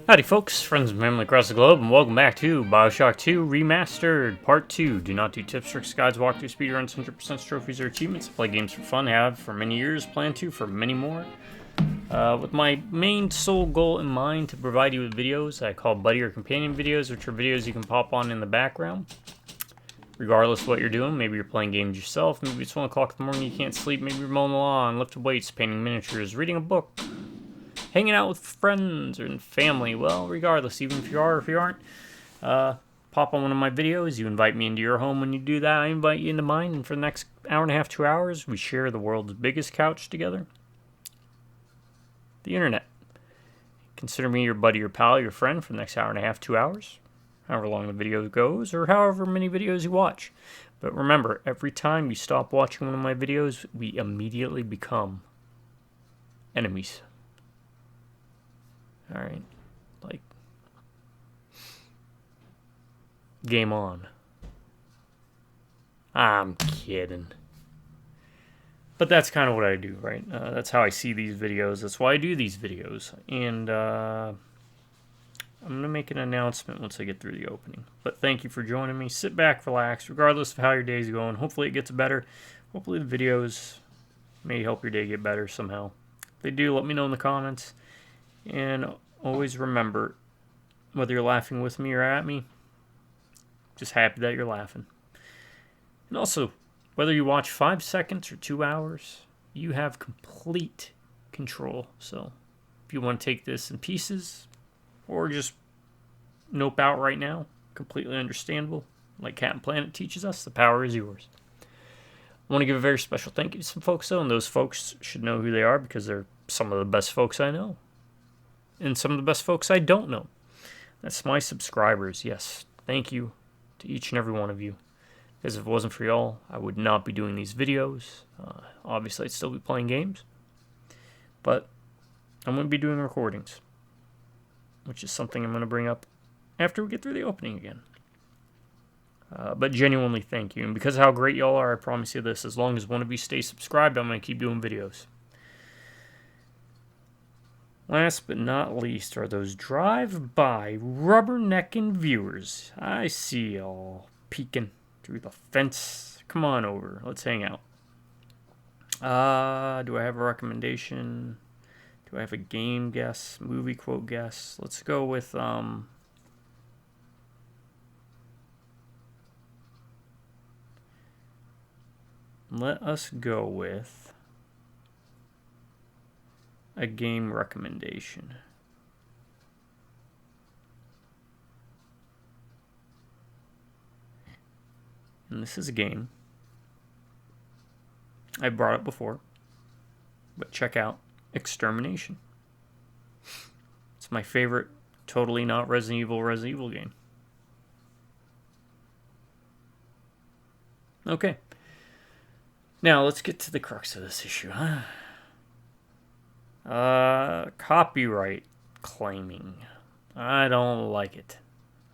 Howdy folks, friends and family across the globe, and welcome back to Bioshock 2 Remastered, Part 2. Do not do tips, tricks, guides, walkthroughs, speedruns, 100% trophies, or achievements. Play games for fun, have for many years, plan to for many more. With my main sole goal in mind to provide you with videos I call buddy or companion videos, which are videos you can pop on in the background. Regardless of what you're doing, maybe you're playing games yourself, maybe it's 1 o'clock in the morning, you can't sleep, maybe you're mowing the lawn, lifting weights, painting miniatures, reading a book, hanging out with friends and family. Well, regardless, even if you are or if you aren't, pop on one of my videos. You invite me into your home. When you do that, I invite you into mine. And for the next hour and a half, 2 hours, we share the world's biggest couch together. The internet. Consider me your buddy, your pal, your friend for the next hour and a half, 2 hours. However long the video goes, or however many videos you watch. But remember, every time you stop watching one of my videos, we immediately become enemies. Alright, like, game on. I'm kidding. But that's kind of what I do, right? That's how I see these videos. That's why I do these videos. And I'm going to make an announcement once I get through the opening. But thank you for joining me. Sit back, relax, regardless of how your day's going. Hopefully it gets better. Hopefully the videos may help your day get better somehow. If they do, let me know in the comments. And always remember, whether you're laughing with me or at me, just happy that you're laughing. And also, whether you watch 5 seconds or 2 hours, you have complete control. So if you want to take this in pieces or just nope out right now, completely understandable. Like Cat and Planet teaches us, the power is yours. I want to give a very special thank you to some folks, though, and those folks should know who they are because they're some of the best folks I know. And some of the best folks I don't know. That's my subscribers, yes. Thank you to each and every one of you. Because if it wasn't for y'all, I would not be doing these videos. Obviously, I'd still be playing games. But I'm going to be doing recordings. Which is something I'm going to bring up after we get through the opening again. But genuinely, thank you. And because of how great y'all are, I promise you this. As long as one of you stays subscribed, I'm going to keep doing videos. Last but not least are those drive-by rubbernecking viewers. I see y'all peeking through the fence. Come on over. Let's hang out. Do I have a recommendation? Do I have a game guess? Movie quote guess? Let's go with, let us go with a game recommendation. And this is a game I brought up before, but check out Extermination. It's my favorite totally not Resident Evil game. Okay. Now let's get to the crux of this issue, huh? Copyright claiming. I don't like it.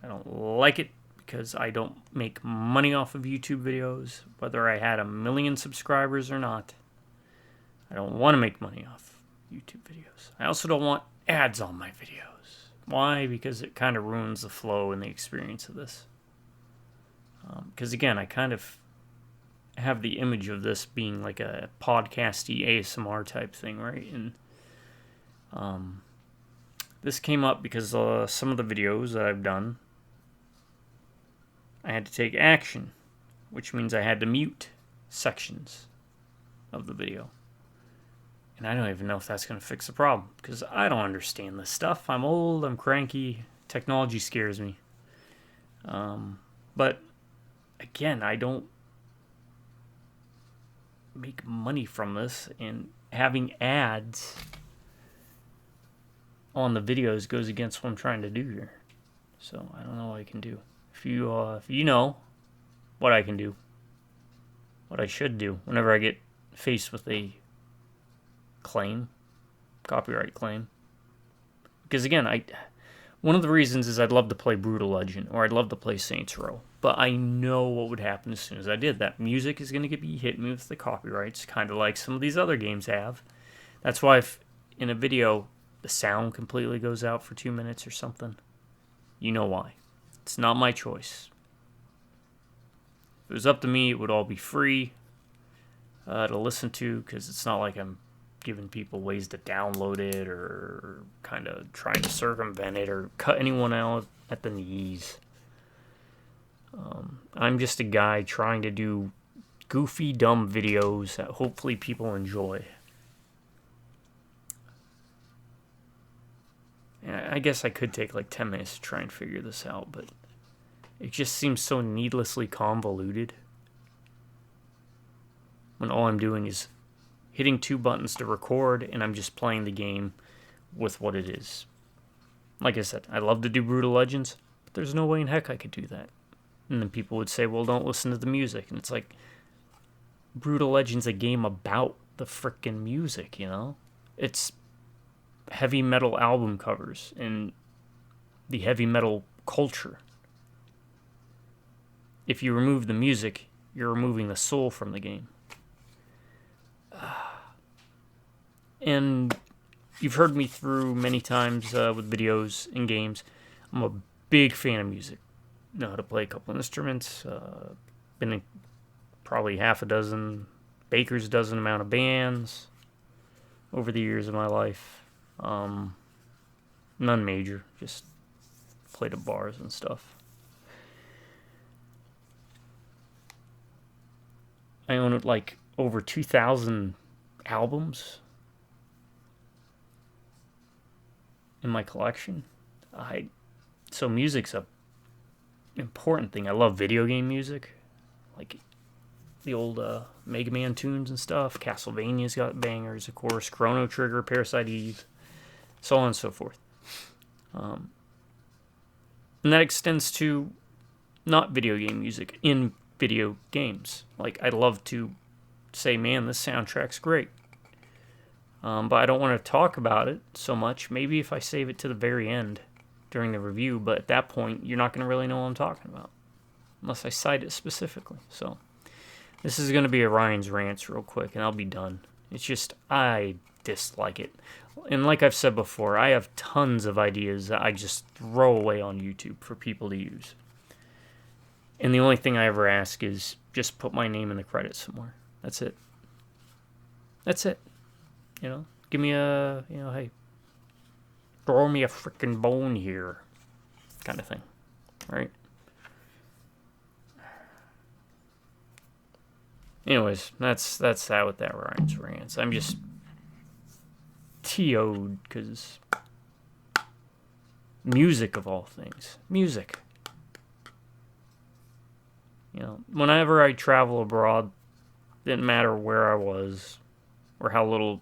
I don't like it because I don't make money off of YouTube videos, whether I had 1 million subscribers or not. I don't want to make money off YouTube videos. I also don't want ads on my videos. Why? Because it kind of ruins the flow and the experience of this. Because again, I kind of have the image of this being like a podcasty ASMR type thing, right? And this came up because some of the videos that I've done, I had to take action, which means I had to mute sections of the video. And I don't even know if that's going to fix the problem, because I don't understand this stuff. I'm old, I'm cranky, technology scares me. But again, I don't make money from this, and having ads on the videos goes against what I'm trying to do here. So I don't know what I can do. If you know what I can do, what I should do whenever I get faced with a copyright claim. Because again, one of the reasons is I'd love to play Brutal Legend, or I'd love to play Saints Row. But I know what would happen as soon as I did that. Music is going to be hit me with the copyrights, kind of like some of these other games have. That's why if in a video the sound completely goes out for 2 minutes or something, you know why. It's not my choice. If it was up to me, it would all be free to listen to, because it's not like I'm giving people ways to download it or kind of trying to circumvent it or cut anyone out at the knees. I'm just a guy trying to do goofy, dumb videos that hopefully people enjoy. I guess I could take like 10 minutes to try and figure this out, but it just seems so needlessly convoluted when all I'm doing is hitting 2 buttons to record and I'm just playing the game with what it is. Like I said, I love to do Brutal Legends, but there's no way in heck I could do that. And then people would say, well, don't listen to the music. And it's like, Brutal Legends a game about the frickin' music, you know? It's heavy metal album covers and the heavy metal culture. If you remove the music, you're removing the soul from the game. And you've heard me through many times with videos and games. I'm a big fan of music. Know how to play a couple instruments. Been in probably half a dozen, baker's dozen amount of bands over the years of my life. None major, just played at bars and stuff. I own like over 2,000 albums in my collection. So music's a important thing. I love video game music, like the old Mega Man tunes and stuff. Castlevania's got bangers, of course. Chrono Trigger, Parasite Eve, so on and so forth. And that extends to not video game music in video games. Like, I'd love to say, man, this soundtrack's great. But I don't want to talk about it so much. Maybe if I save it to the very end during the review, but at that point, you're not going to really know what I'm talking about unless I cite it specifically. So this is going to be a Ryan's Rants real quick, and I'll be done. It's just, I dislike it. And like I've said before, I have tons of ideas that I just throw away on YouTube for people to use. And the only thing I ever ask is just put my name in the credits somewhere. That's it. That's it. You know, give me a, hey, throw me a freaking bone here, kind of thing, right? Anyways, that's that with that Ryan's Rants. I'm just TO'd because music of all things, music. You know, whenever I travel abroad, didn't matter where I was or how little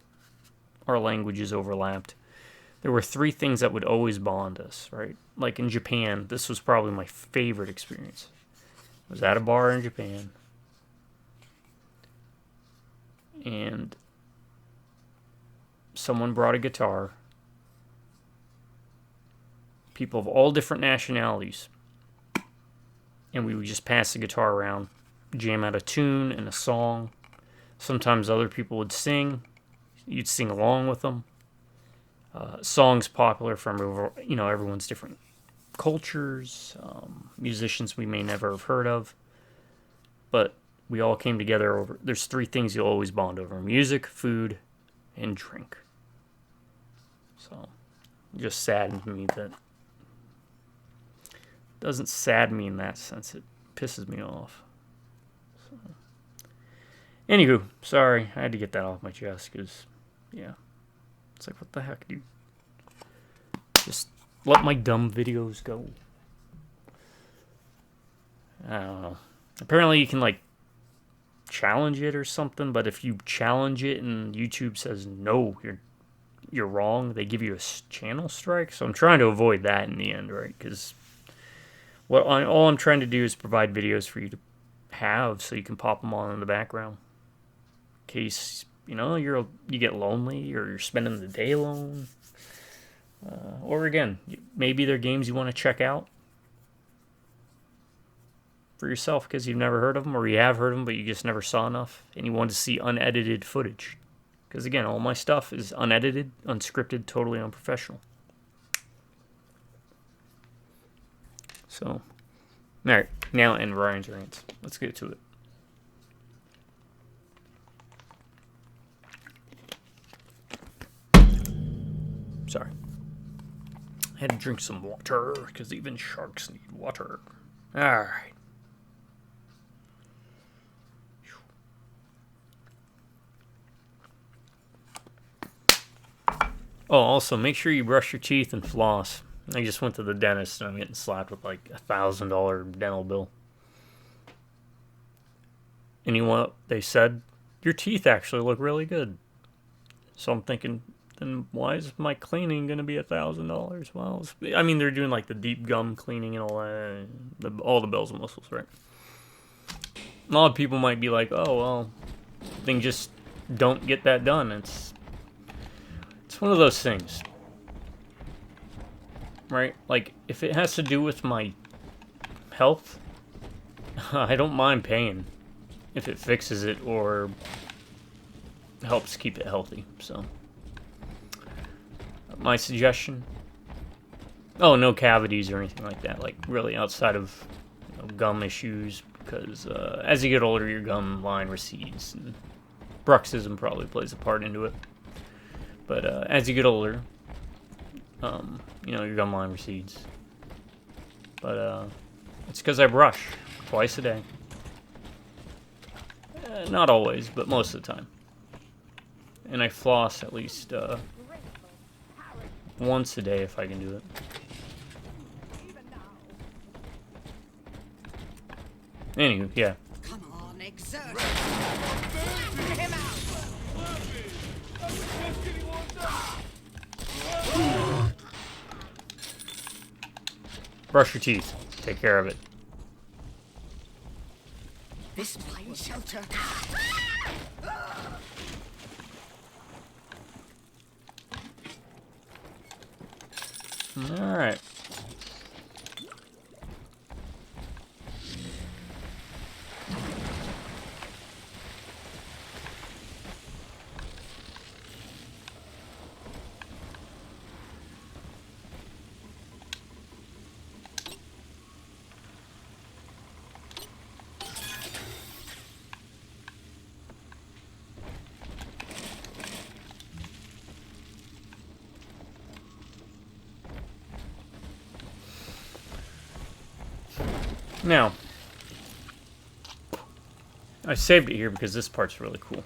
our languages overlapped, there were 3 things that would always bond us, right? Like in Japan, this was probably my favorite experience. I was at a bar in Japan, and someone brought a guitar. People of all different nationalities. And we would just pass the guitar around, jam out a tune and a song. Sometimes other people would sing. You'd sing along with them. Songs popular from, everyone's different cultures, musicians we may never have heard of. But we all came together over, there's 3 things you'll always bond over: music, food, and drink. So, it just saddened me that, doesn't sad me in that sense, it pisses me off. So. Anywho, sorry, I had to get that off my chest, because, yeah, it's like, what the heck, dude? Just let my dumb videos go. I don't know. Apparently you can, like, challenge it or something, but if you challenge it and YouTube says, no, you're wrong, they give you a channel strike. So I'm trying to avoid that in the end, right? Because all I'm trying to do is provide videos for you to have so you can pop them on in the background. In case, you get lonely or you're spending the day alone. Or again, maybe they're games you want to check out for yourself because you've never heard of them, or you have heard of them but you just never saw enough and you want to see unedited footage. Because again, all my stuff is unedited, unscripted, totally unprofessional. So, alright, now end Ryan's rants. Let's get to it. Sorry. I had to drink some water, because even sharks need water. Alright. Oh, also, make sure you brush your teeth and floss. I just went to the dentist and I'm getting slapped with like $1,000 dental bill. And you know what they said? Your teeth actually look really good. So I'm thinking, then why is my cleaning going to be $1,000? Well, I mean, they're doing like the deep gum cleaning and all that. All the bells and whistles, right? A lot of people might be like, oh, well, then just don't get that done. It's one of those things, right? Like, if it has to do with my health, I don't mind paying if it fixes it or helps keep it healthy. So, my suggestion, no cavities or anything like that, like really outside of gum issues, because as you get older, your gum line recedes, and bruxism probably plays a part into it. But as you get older, your gum line recedes. But it's because I brush twice a day. Not always, but most of the time. And I floss at least once a day if I can do it. Anywho, yeah. Come on, exert. Him out. Brush your teeth. Take care of it. This fine shelter. All right. Now, I saved it here because this part's really cool.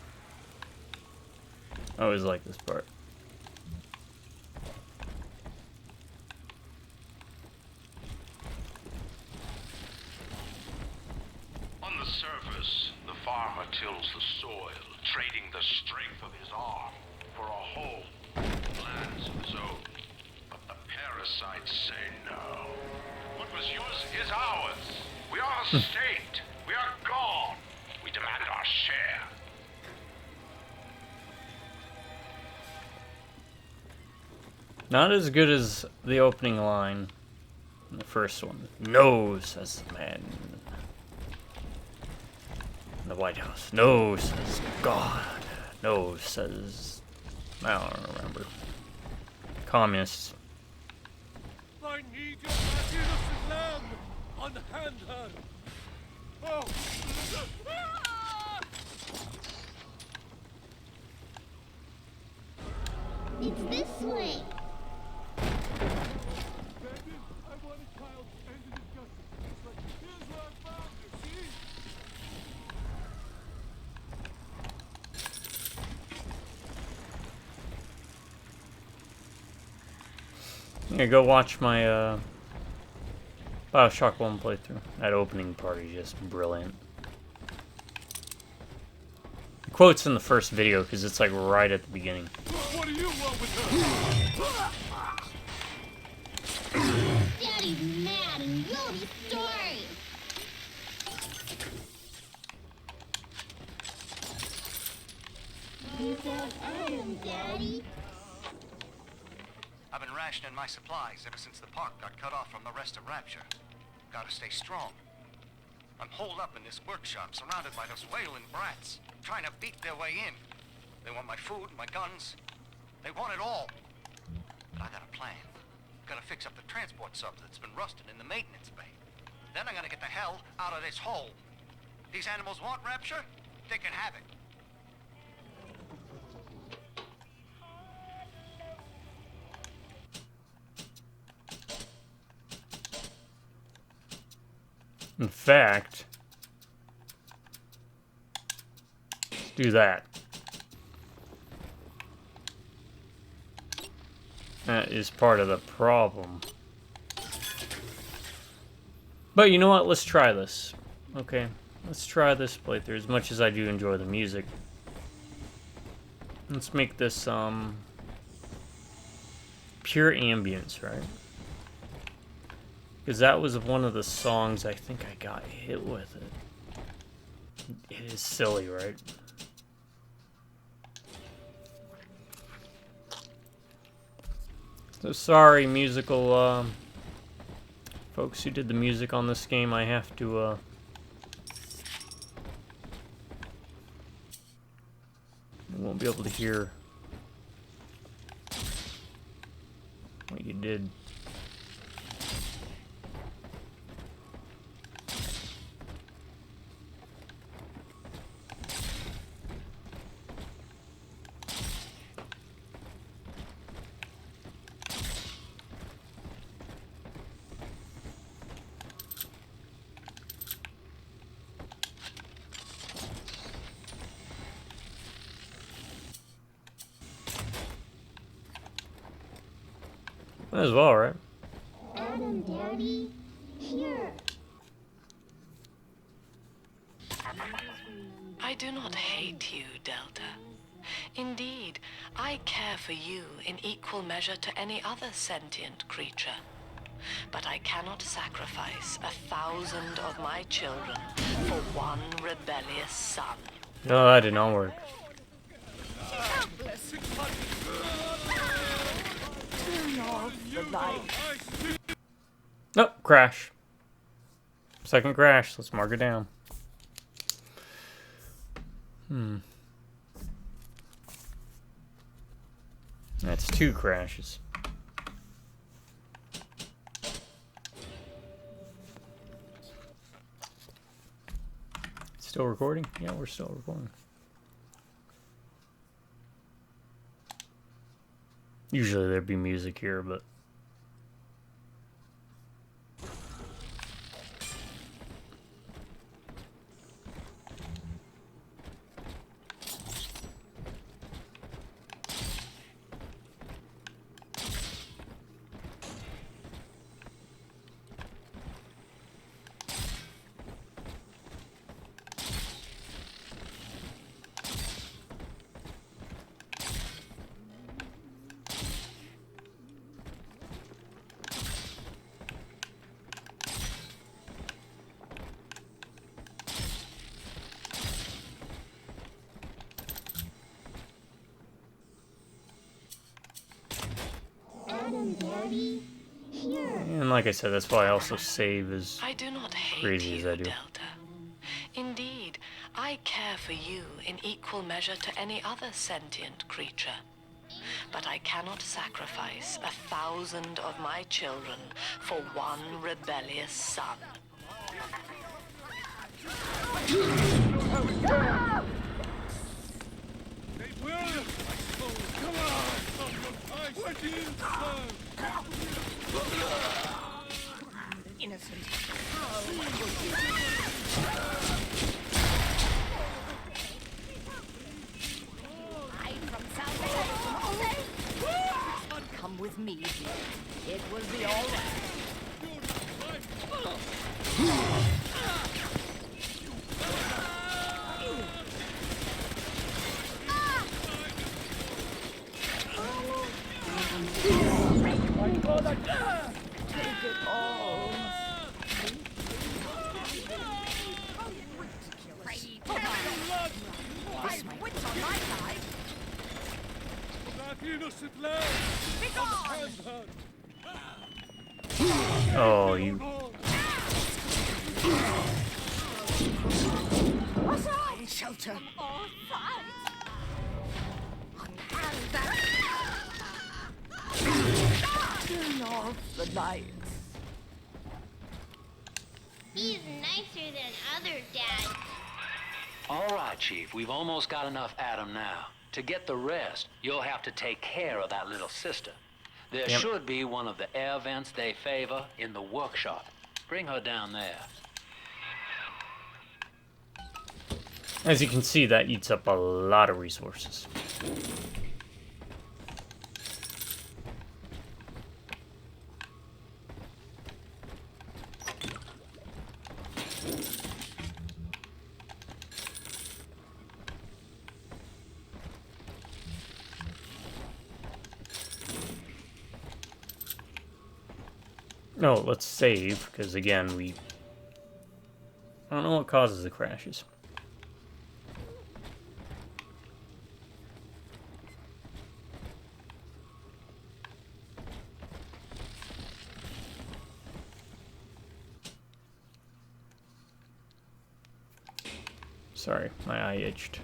I always like this part. On the surface, the farmer tills the soil, trading the strength of his arm for a home, lands of his own. But the parasites say no. What was yours is ours. We are a state. We are gone. We demand our share. Not as good as the opening line in the first one. No, says the man in the White House. No, says God. No, says... I don't remember. Communists. I need your innocent lamb! Unhand her! Oh! It's this way. Baby, I want a child and a discussion. It's like, here's where I found her, see? Yeah, go watch my Bioshock 1 playthrough. That opening part is just brilliant. The quote's in the first video because it's like right at the beginning. What do you want with her? Daddy's mad and you'll be sorry. You said I am, Daddy. I've been rationing my supplies ever since the park got cut off from the rest of Rapture. Gotta stay strong. I'm holed up in this workshop, surrounded by those wailing brats, trying to beat their way in. They want my food, my guns. They want it all. But I got a plan. Gonna fix up the transport sub that's been rusted in the maintenance bay. Then I'm gonna get the hell out of this hole. These animals want Rapture? They can have it. In fact, let's do that. That is part of the problem. But you know what? Let's try this. Okay, let's try this playthrough. As much as I do enjoy the music, let's make this pure ambience, right? Because that was one of the songs I think I got hit with it. It is silly, right? So sorry, musical folks who did the music on this game. I have to I won't be able to hear what you did. Might as well, right? Adam, Daddy, here. I do not hate you, Delta. Indeed, I care for you in equal measure to any other sentient creature. But I cannot sacrifice 1,000 of my children for one rebellious son. No, that did not work. Helpless. Turn off the light. Nope, crash. Second crash. Let's mark it down. That's 2 crashes. Still recording? Yeah, we're still recording. Usually there'd be music here, but Adam, Daddy, here. and like I said, that's why I also save as I do not hate crazy as you, I do. Delta. Indeed, I care for you in equal measure to any other sentient creature. But I cannot sacrifice 1,000 of my children for one rebellious son. They will! Come on! What do you serve? Innocent. I'm from South. Come with me, dear. It will be all right. This my wits on my side. That innocent lad! Begone! Oh, you. What's wrong? Shelter. Turn off the lights. He's nicer than other dads. All right, Chief. We've almost got enough Adam now. To get the rest, you'll have to take care of that little sister. There Yep. should be one of the air vents they favor in the workshop. Bring her down there. As you can see, that eats up a lot of resources. No, let's save, because again, I don't know what causes the crashes. Sorry, my eye itched.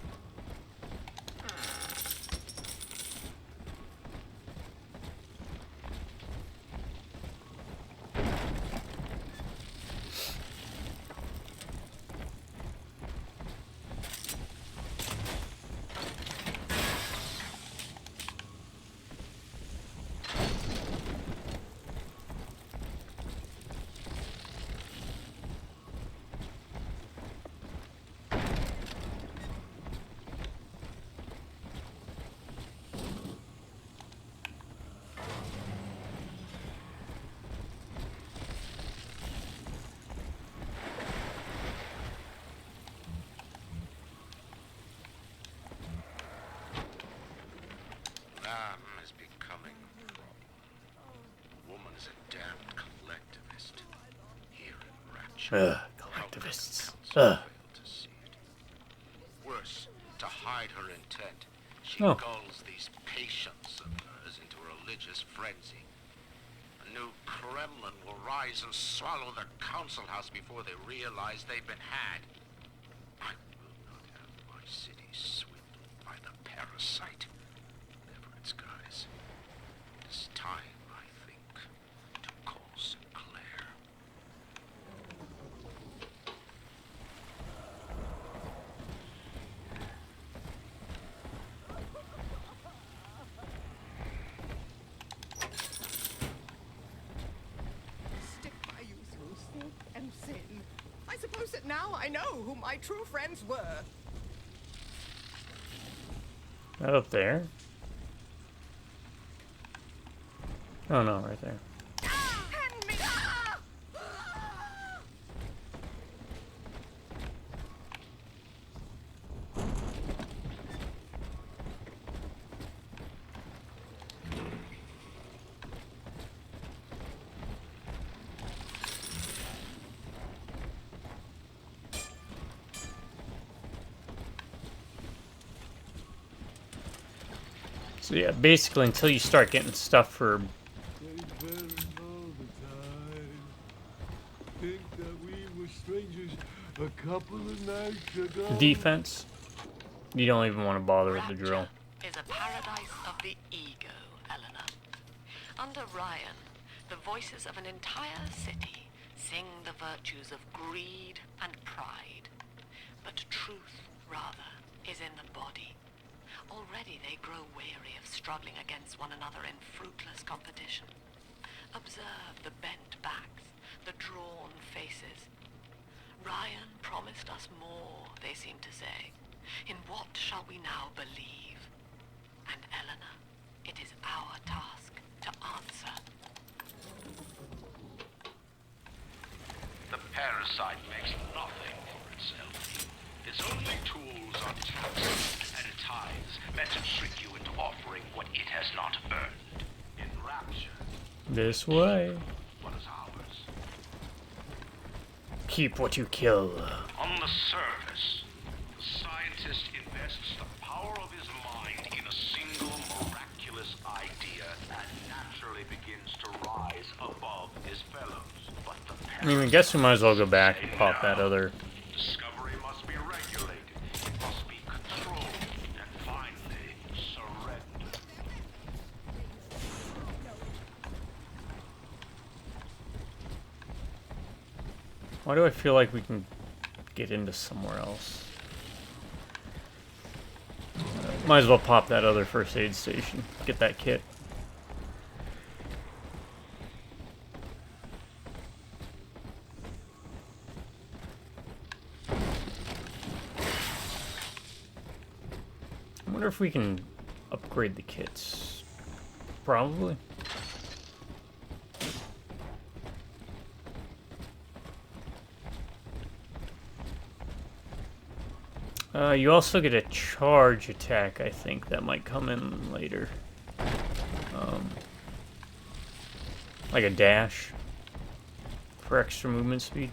Man is becoming a problem. Woman is a damned collectivist. Here in Rapture. Collectivists. Failed to see it. Worse, to hide her intent, she Oh. gulls these patients of hers into a religious frenzy. A new Kremlin will rise and swallow the council house before they realize they've been had. I will not have my city swindled by the parasite. Never its guise. It is time, I think, to call Sinclair. Stick by you through thick and thin. I suppose that now I know who my true friends were. That up there? Oh no, right there. Hand me! So yeah, basically until you start getting stuff for They better all the time. Think that we were strangers a couple of nights ago. defense, you don't even want to bother with the drill. Rapture is a paradise of the ego, Eleanor. Under Ryan, the voices of an entire city sing the virtues of greed and pride. But truth, rather, is in the body. Already they grow weary of struggling against one another in fruitless competition. Observe the bent backs, the drawn faces. Ryan promised us more, they seem to say. In what shall we now believe? And Eleanor, it is our task to answer. The parasite makes nothing for itself. Its only tools are taxes and tithes meant to trick you into offering what it has not earned. In Rapture, This way. what is ours? Keep what you kill. On the surface, the scientist invests the power of his mind in a single miraculous idea and naturally begins to rise above his fellows. But the I mean, I guess we might as well go back and pop that other. discovery must be regulated. It must be controlled. And finally, surrendered. Why do I feel like we can get into somewhere else? Might as well pop that other first aid station. Get that kit. I wonder if we can upgrade the kits. Probably. You also get a charge attack, I think, that might come in later. Like a dash for extra movement speed.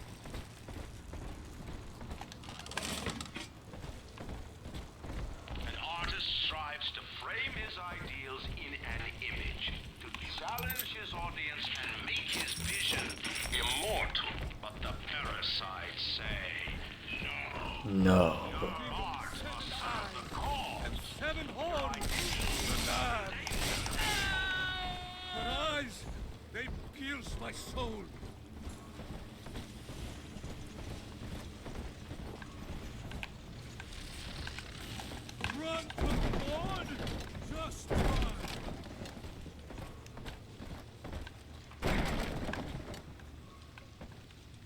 An artist strives to frame his ideals in an image, to challenge his audience and make his vision immortal. But the parasites say, no. No. Seven horns, the land. Her eyes, they pierce my soul. Run for the Lord, just run.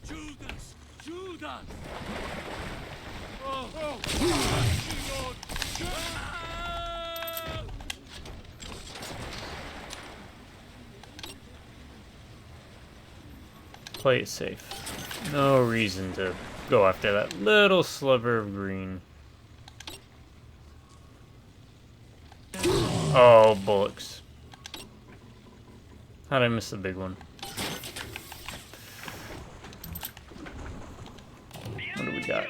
Judas, Judas. Oh, Lord. Play it safe. No reason to go after that little sliver of green. Oh, bullocks. How'd I miss the big one? What do we got?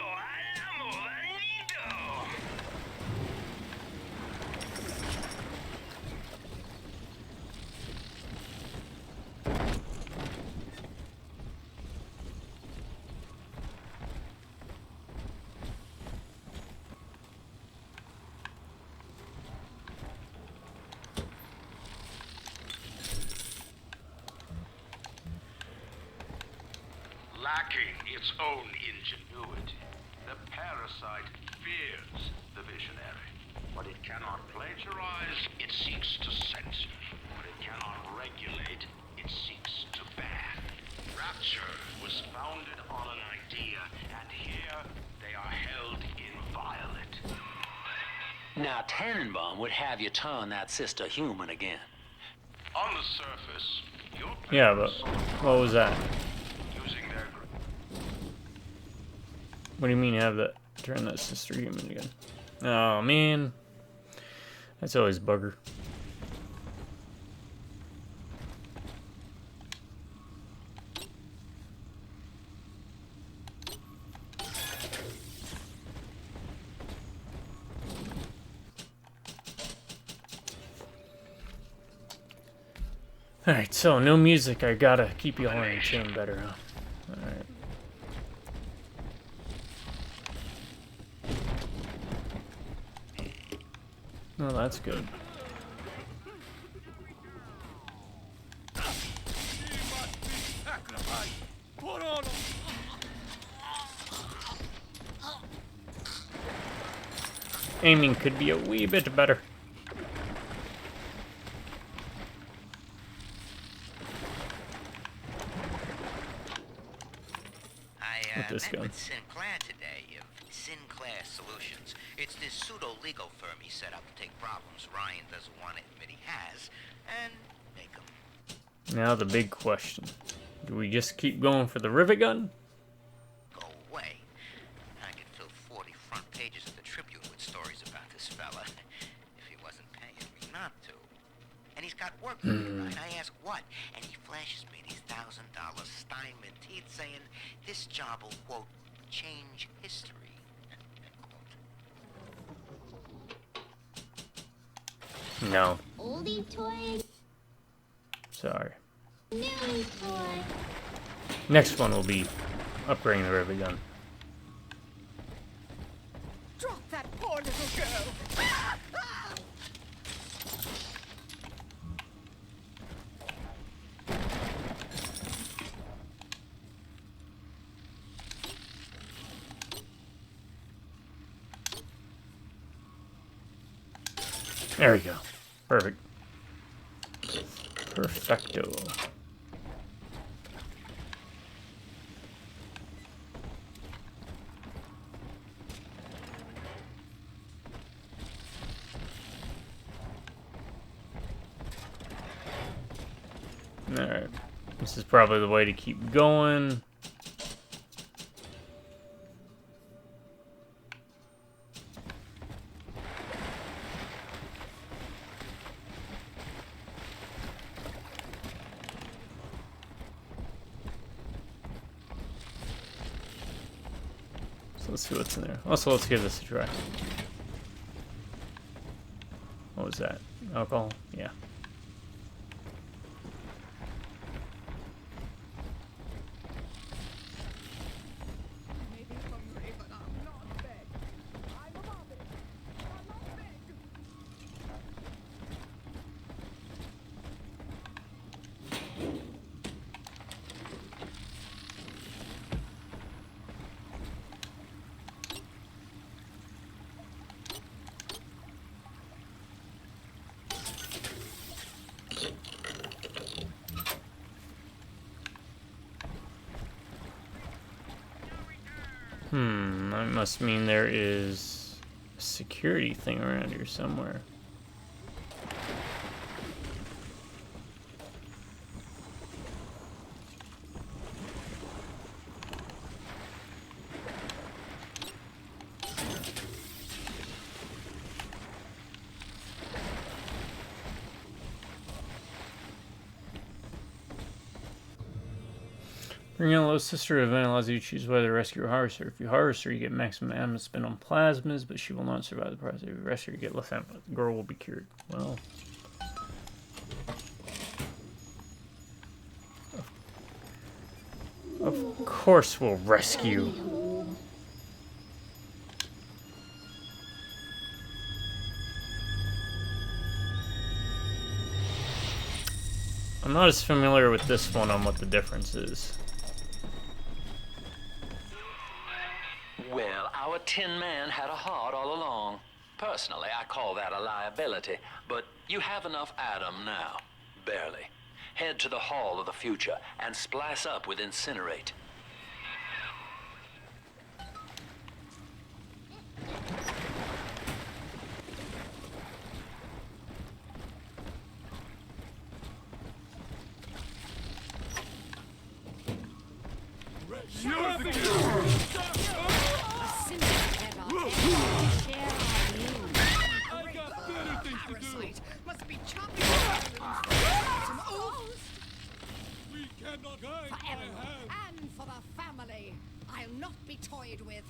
Lacking its own ingenuity, the parasite fears the visionary. What it cannot plagiarize, it seeks to censor. What it cannot regulate, it seeks to ban. Rapture was founded on an idea, and here they are held inviolate. Now, Tannenbaum would have you turn that sister human again. On the surface, your Yeah, but what was that? using their What do you mean have that? Turn that sister human again? Oh man, that's always a bugger. Alright, so no music. I gotta keep you all in chain better, huh? Alright. Oh, that's good. He must be sacrificed. Put on him. Aiming could be a wee bit better. I With this met gun. with Sinclair today of Sinclair Solutions. It's this pseudo-legal firm he set up to take problems Ryan doesn't want to admit he has and make them Now the big question. Do we just keep going for the rivet gun? go away. I could fill 40 front pages of the Tribune with stories about this fella if he wasn't paying me not to. And he's got work for me, right? I ask what? And he flashes me these $1,000 Steinman teeth saying this job will, quote, change history. End quote. No. Oldie toy, Sorry. newie toy. Next one will be upgrading the rivet gun. Drop that poor little girl. Ah! Ah! There we go. Perfect. Perfecto. Alright. This is probably the way to keep going. Let's see what's in there. Also, let's give this a try. What was that? Alcohol? Yeah. Maybe hungry, but I'm not big. I'm a Bobby. I'm not big. That must mean there is a security thing around here somewhere. Bring in a little sister event allows you to choose whether to rescue or harvest her. If you harvest her, you get maximum ammo spent on plasmas, but she will not survive the process. If you rescue her, you get less ammo. The girl will be cured. Well, of course we'll rescue. I'm not as familiar with this one on what the difference is. Well, our Tin Man had a heart all along. Personally, I call that a liability, but you have enough Adam now. Barely. Head to the Hall of the Future and splice up with Incinerate. Parasite must be chopping some oaths. We cannot guide For Ellen and for the family. I'll not be toyed with.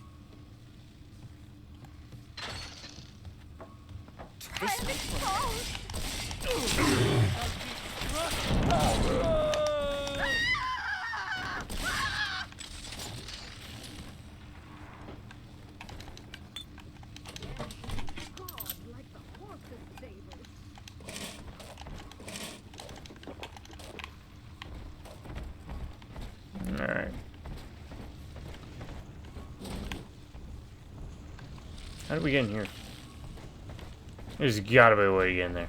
God, like the horse's stables. Alright. How did we get in here? There's gotta be a way to get in there.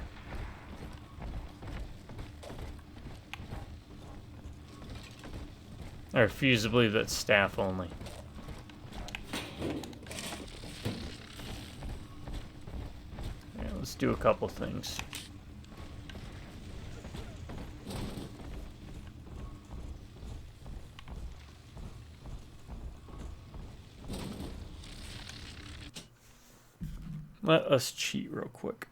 I refuse to believe that's staff only. Yeah, let's do a couple things. Let us cheat real quick.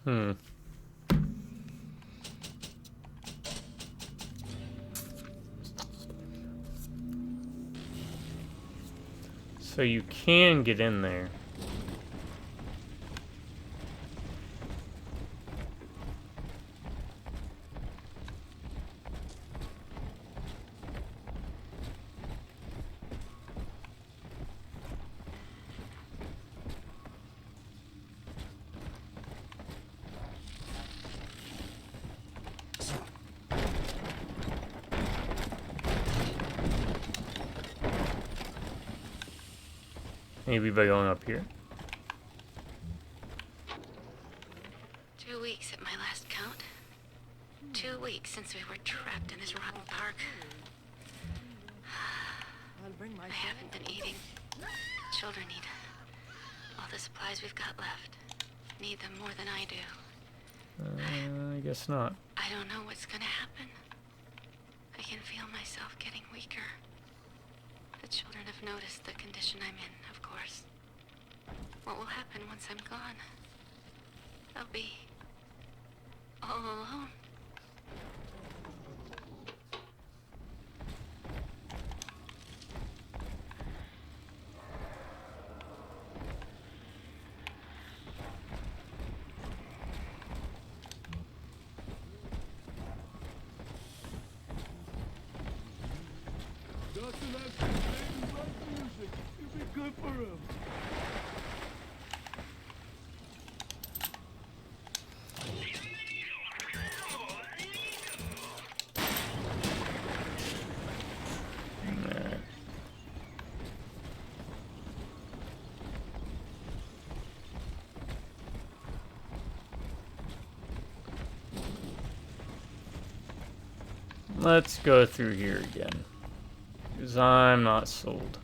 Hmm. So you can get in there. Maybe by going up here. 2 weeks at my last count. 2 weeks since we were trapped in this rotten park. I'll bring my I haven't been eating. Children need all the supplies we've got left. Need them more than I do. I guess not. I don't know what's gonna happen. I can feel myself getting weaker. The children have noticed the condition I'm in, of course. What will happen once I'm gone? I'll be all alone. Dr. Lansing's baby rock music. It'd be good for him. Alright. Let's go through here again. Because I'm not sold.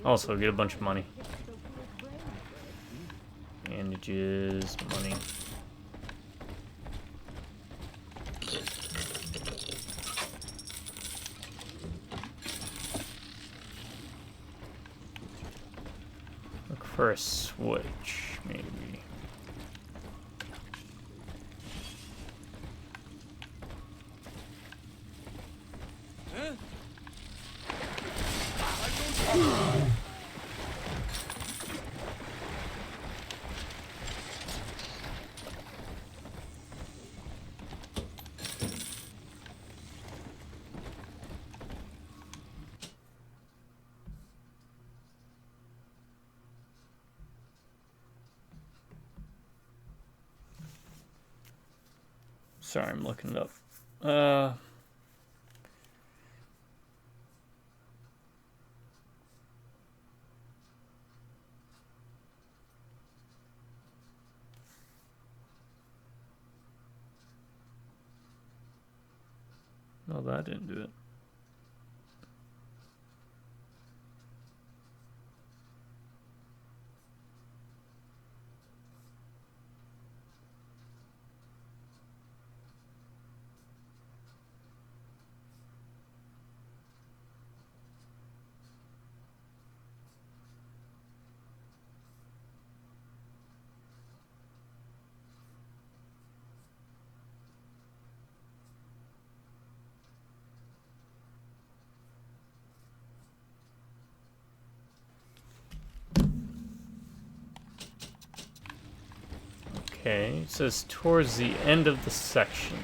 Also, get a bunch of money. Bandages, money. Look for a switch, maybe. Sorry, I'm looking it up. No, that didn't do it. Okay, it says towards the end of the section.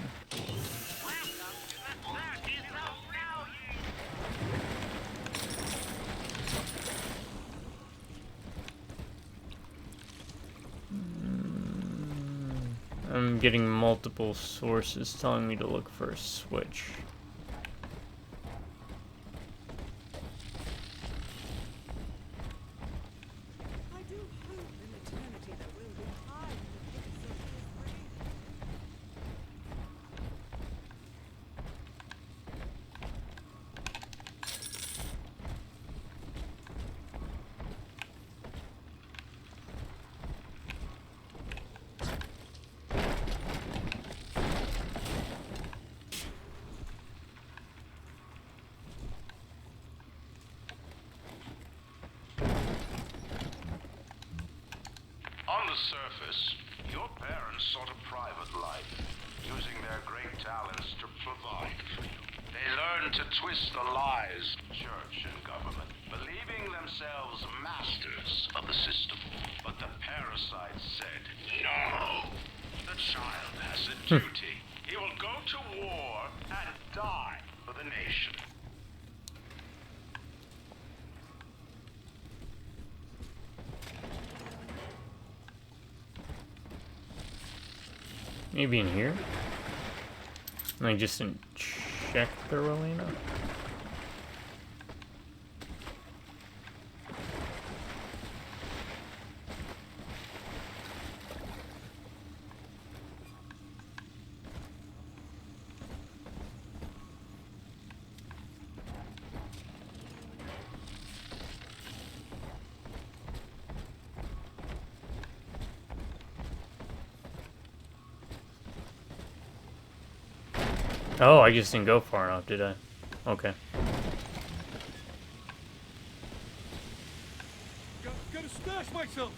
I'm getting multiple sources telling me to look for a switch. I do hope in eternity there will be time to pick Sophia's brain. surface, your parents sought a private life, using their great talents to provide for you. They learned to twist the lies of church and government, believing themselves masters of the system. But the parasite said, no! The child has a duty. He will go to war and die for the nation. Maybe in here? I just didn't check the Rowena. Oh, I just didn't go far enough, did I? Okay. Gotta stash myself.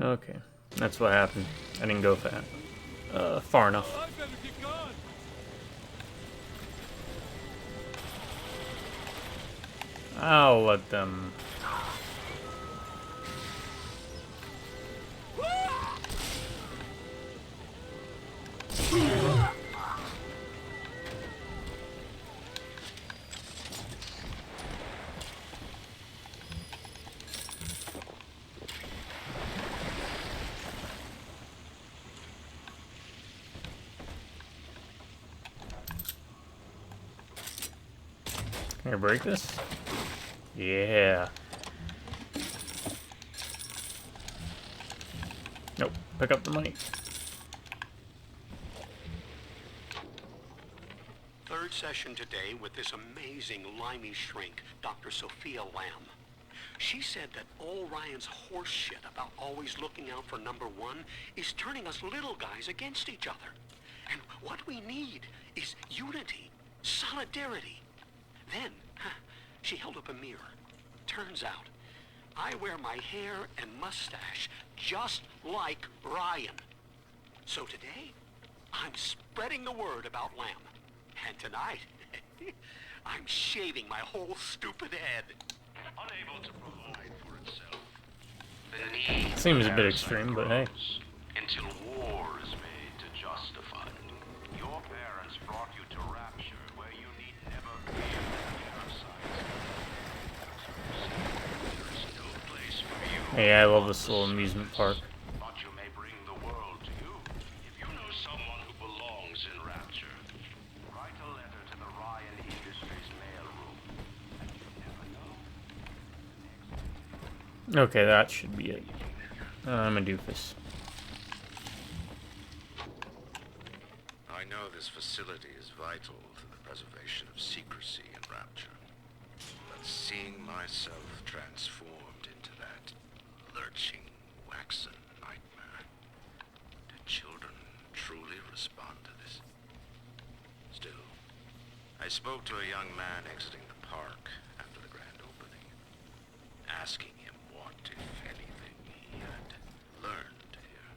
Okay. That's what happened. I didn't go far enough. I better get gone. I'll let them. Can I break this? Yeah. Nope. Pick up the money. Third session today with this amazing limey shrink, Dr. Sophia Lamb. She said that all Ryan's horse shit about always looking out for number one is turning us little guys against each other. And what we need is unity, solidarity. Then, she held up a mirror. Turns out, I wear my hair and mustache just like Ryan. So today, I'm spreading the word about Lamb. And tonight, I'm shaving my whole stupid head. Unable to provide for itself. The need Seems a bit extreme, but hey. until war is made to justify it. Your parents brought you to Rapture, where you need never fear parasites. There is no place for you. Hey, I love this little amusement park. But you may bring the world to you. If you know someone who belongs in Rapture, write a letter to the Ryan Industries mailroom. And you never know. Okay, that should be it. I'm a doofus. I know this facility is vital to the preservation of secrecy in Rapture, but seeing myself transformed into that lurching, waxen nightmare, do children truly respond to this? Still, I spoke to a young man exiting the park after the grand opening, asking him what, if anything, he had learned here.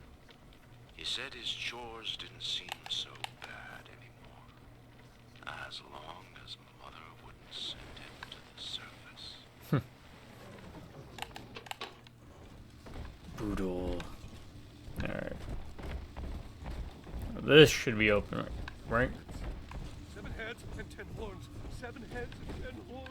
He said his chores didn't seem so bad anymore, as long as Mother wouldn't send him to the surface. Brutal. Alright. This should be open, right? 7 heads and 10 horns. 7 heads and 10 horns.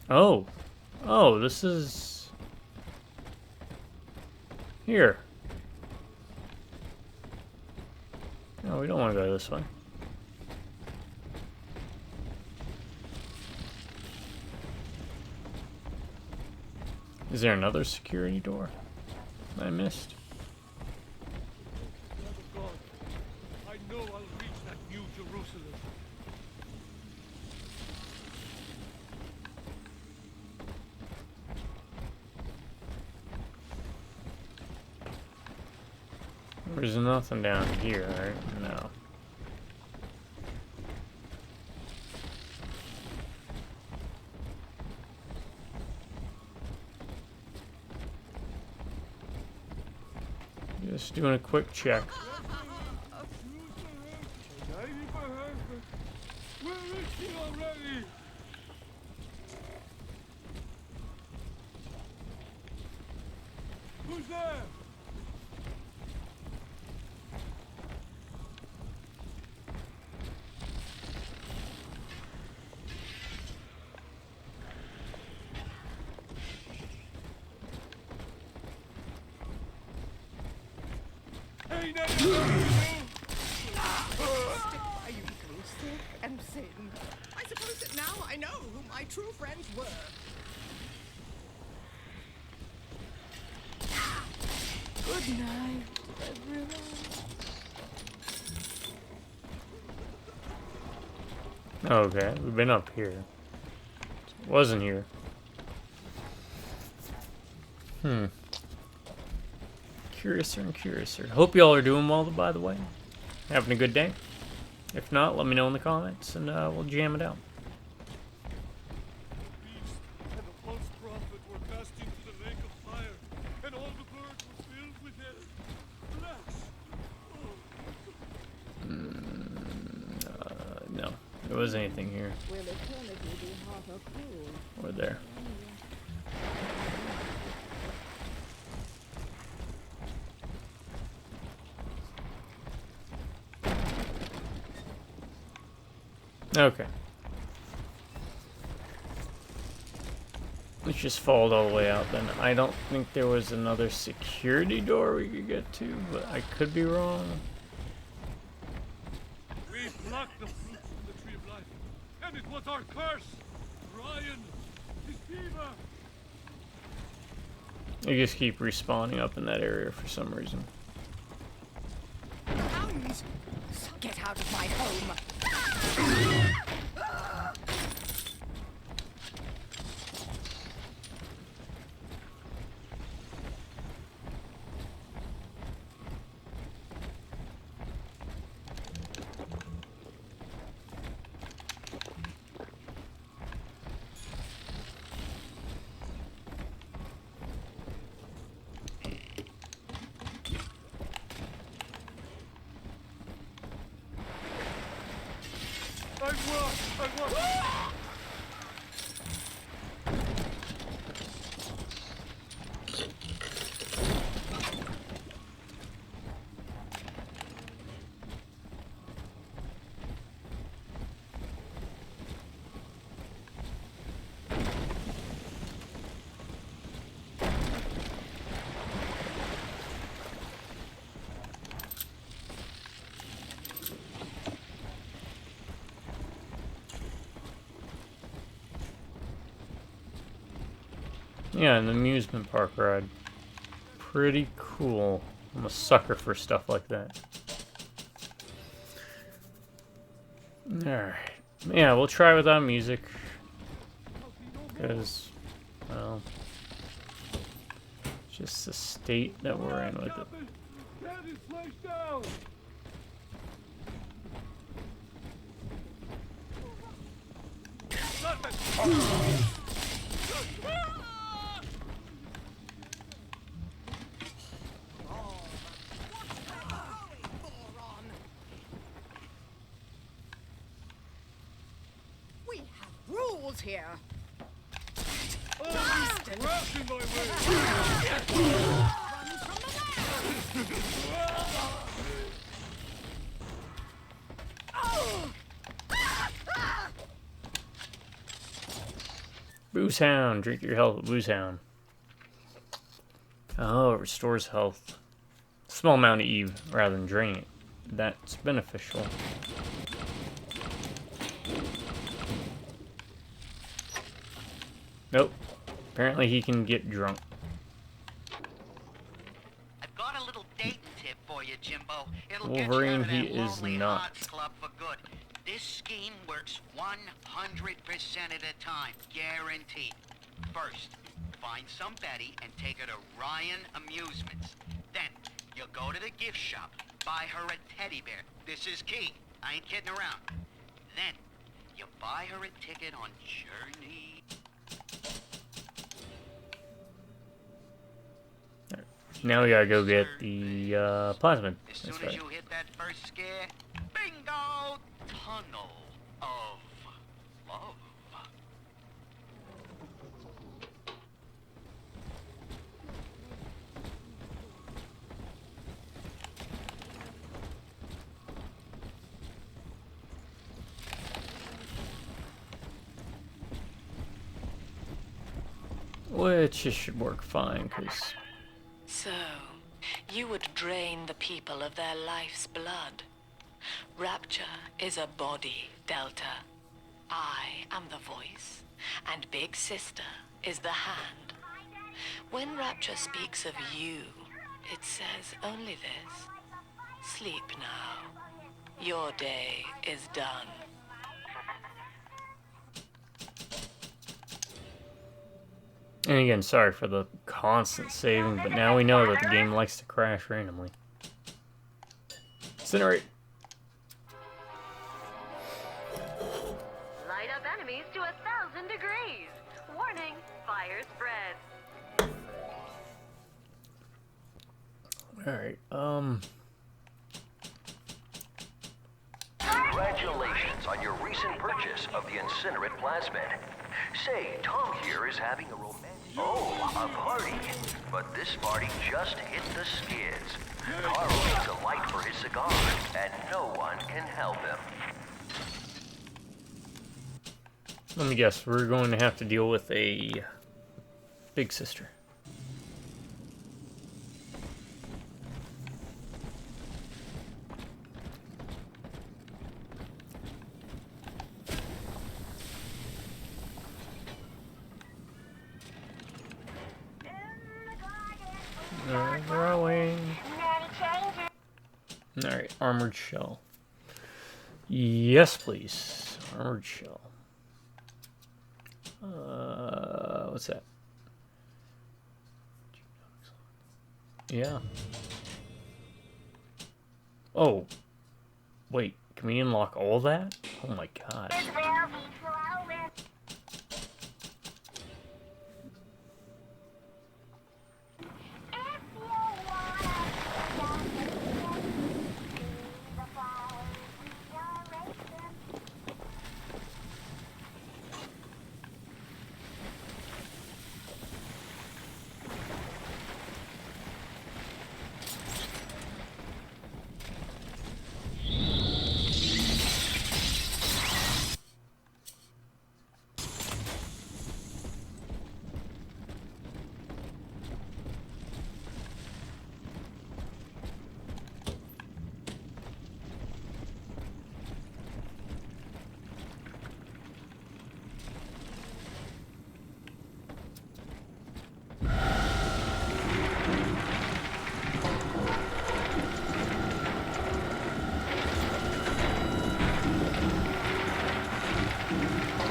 Oh. Oh, this is... Here. No, we don't want to go this way. Is there another security door I missed? God, I know I'll reach that new Jerusalem. There's nothing down here, right? No. Just doing a quick check. Where is she already? Who's there? Hey, now! Stick by you through sick and sin. I suppose that now I know who my true friends were. Good night, everyone. Okay, we've been up here. Wasn't here. Curiouser and curiouser. Hope y'all are doing well, by the way. Having a good day. If not, let me know in the comments, and we'll jam it out. The beast and the false prophet were cast into the lake of fire, and all the birds were filled with their flesh. No, there wasn't anything here. Will eternity be hot or cool? Or there. Okay. Let's just fold all the way out then. I don't think there was another security door we could get to, but I could be wrong. We plucked the fruits from the tree of life, and it was our curse. Ryan, his fever. You just keep respawning up in that area for some reason. Hounds! Get out of my home! Yeah, an amusement park ride. Pretty cool. I'm a sucker for stuff like that. Alright. Yeah, we'll try without music. Because, well, just the state that we're in with it. We have rules here. Booze Hound. Drink your health with Booze Hound. Oh, it restores health. Small amount of Eve rather than drain it. That's beneficial. Nope. Apparently he can get drunk. I've got a little dating tip for you, Jimbo. It'll Wolverine, get you out of he that is lonely not. hearts club for good. This scheme works 100% of the time, guaranteed. First, find some Betty and take her to Ryan Amusements. Then, you'll go to the gift shop, buy her a teddy bear. This is key. I ain't kidding around. Then, you buy her a ticket on Journey. Now we gotta go get the plasmid. As soon That's as right. you hit that first scare, bingo! Tunnel of love. Which it should work fine, because... So, you would drain the people of their life's blood. Rapture is a body, Delta. I am the voice, and Big Sister is the hand. When Rapture speaks of you, it says only this. Sleep now. Your day is done. And again, sorry for the constant saving, but now we know that the game likes to crash randomly. Incinerate! Light up enemies to 1,000 degrees. Warning, fire spread. Alright, Congratulations on your recent purchase of the Incinerate Plasmid. Say, Tom here is having a romantic... Oh, a party. But this party just hit the skids. Carl needs a light for his cigar, and no one can help him. let me guess, we're going to have to deal with a Big Sister. Growing. Alright, armored shell. Yes, please. Armored shell. What's that? Yeah. Oh. Wait, can we unlock all that? Oh my god.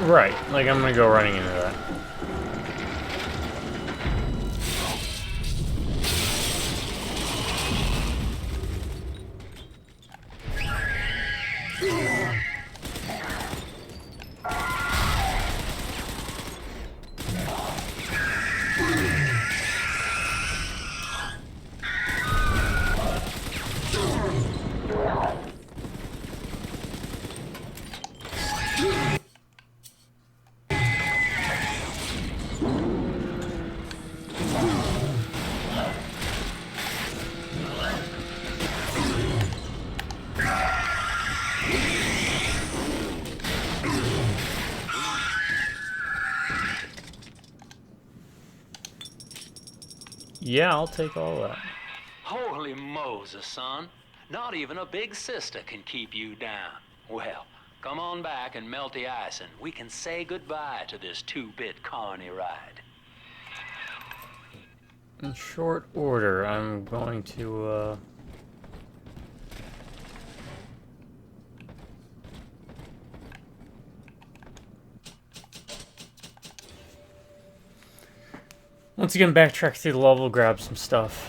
Right, like I'm gonna go running into that. Yeah, I'll take all that. Holy Moses, son. Not even a Big Sister can keep you down. Well, come on back and melt the ice and we can say goodbye to this 2-bit carny ride. In short order, I'm going to, once again, backtrack through the level, grab some stuff.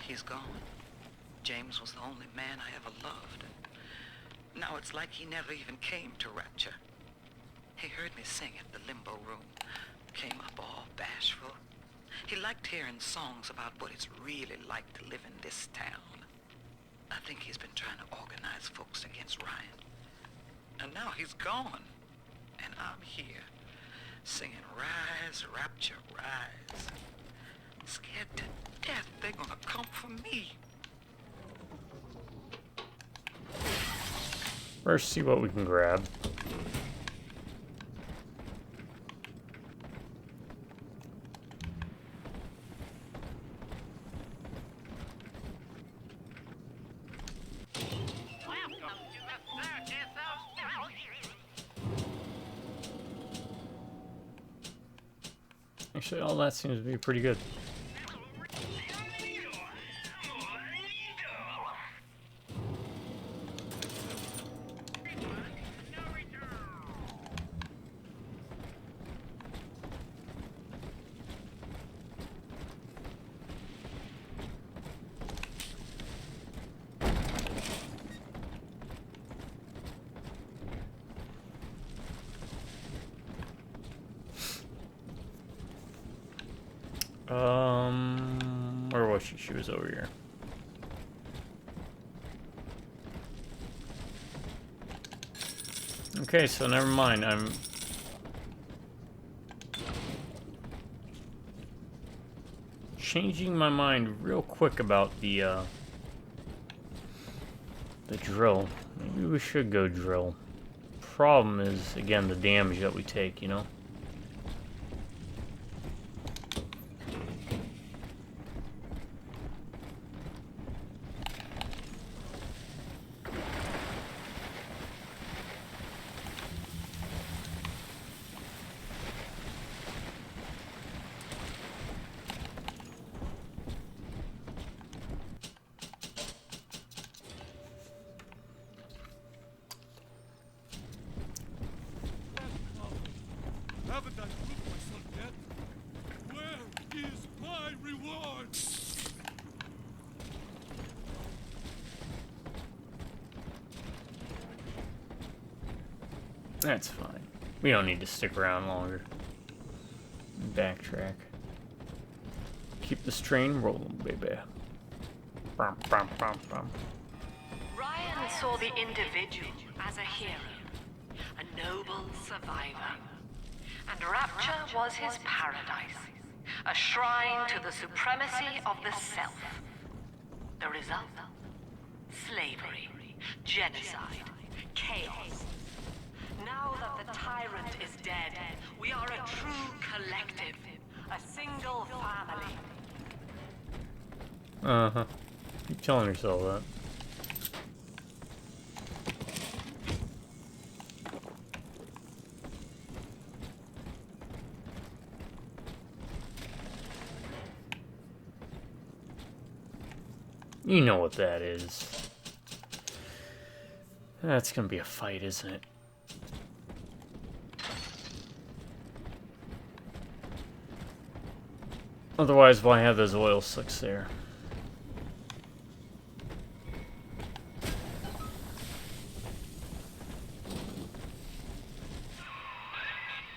He's gone. James was the only man I ever loved. Now it's like he never even came to Rapture. He heard me sing at the limbo room, came up all bashful. He liked hearing songs about what it's really like to live in this town. I think he's been trying to organize folks against Ryan. And now he's gone. And I'm here, singing Rise, Rapture, Rise. Scared to death they're gonna come for me. First, see what we can grab. Actually, all that seems to be pretty good. Where was she? She was over here. Okay, so never mind. I'm changing my mind real quick about the drill. Maybe we should go drill. Problem is, again, the damage that we take, you know? Haven't I proved myself yet? Where is my reward? That's fine. We don't need to stick around longer. Backtrack. Keep this train rolling, baby. Brum, brum, brum, brum. Ryan saw the individual as a hero, a noble survivor. And Rapture was his paradise, a shrine to the supremacy of the self. The result? Slavery, genocide, chaos. Now that the tyrant is dead, we are a true collective, a single family. Uh-huh. Keep telling yourself that. You know what that is. That's gonna be a fight, isn't it? Otherwise, why have those oil slicks there?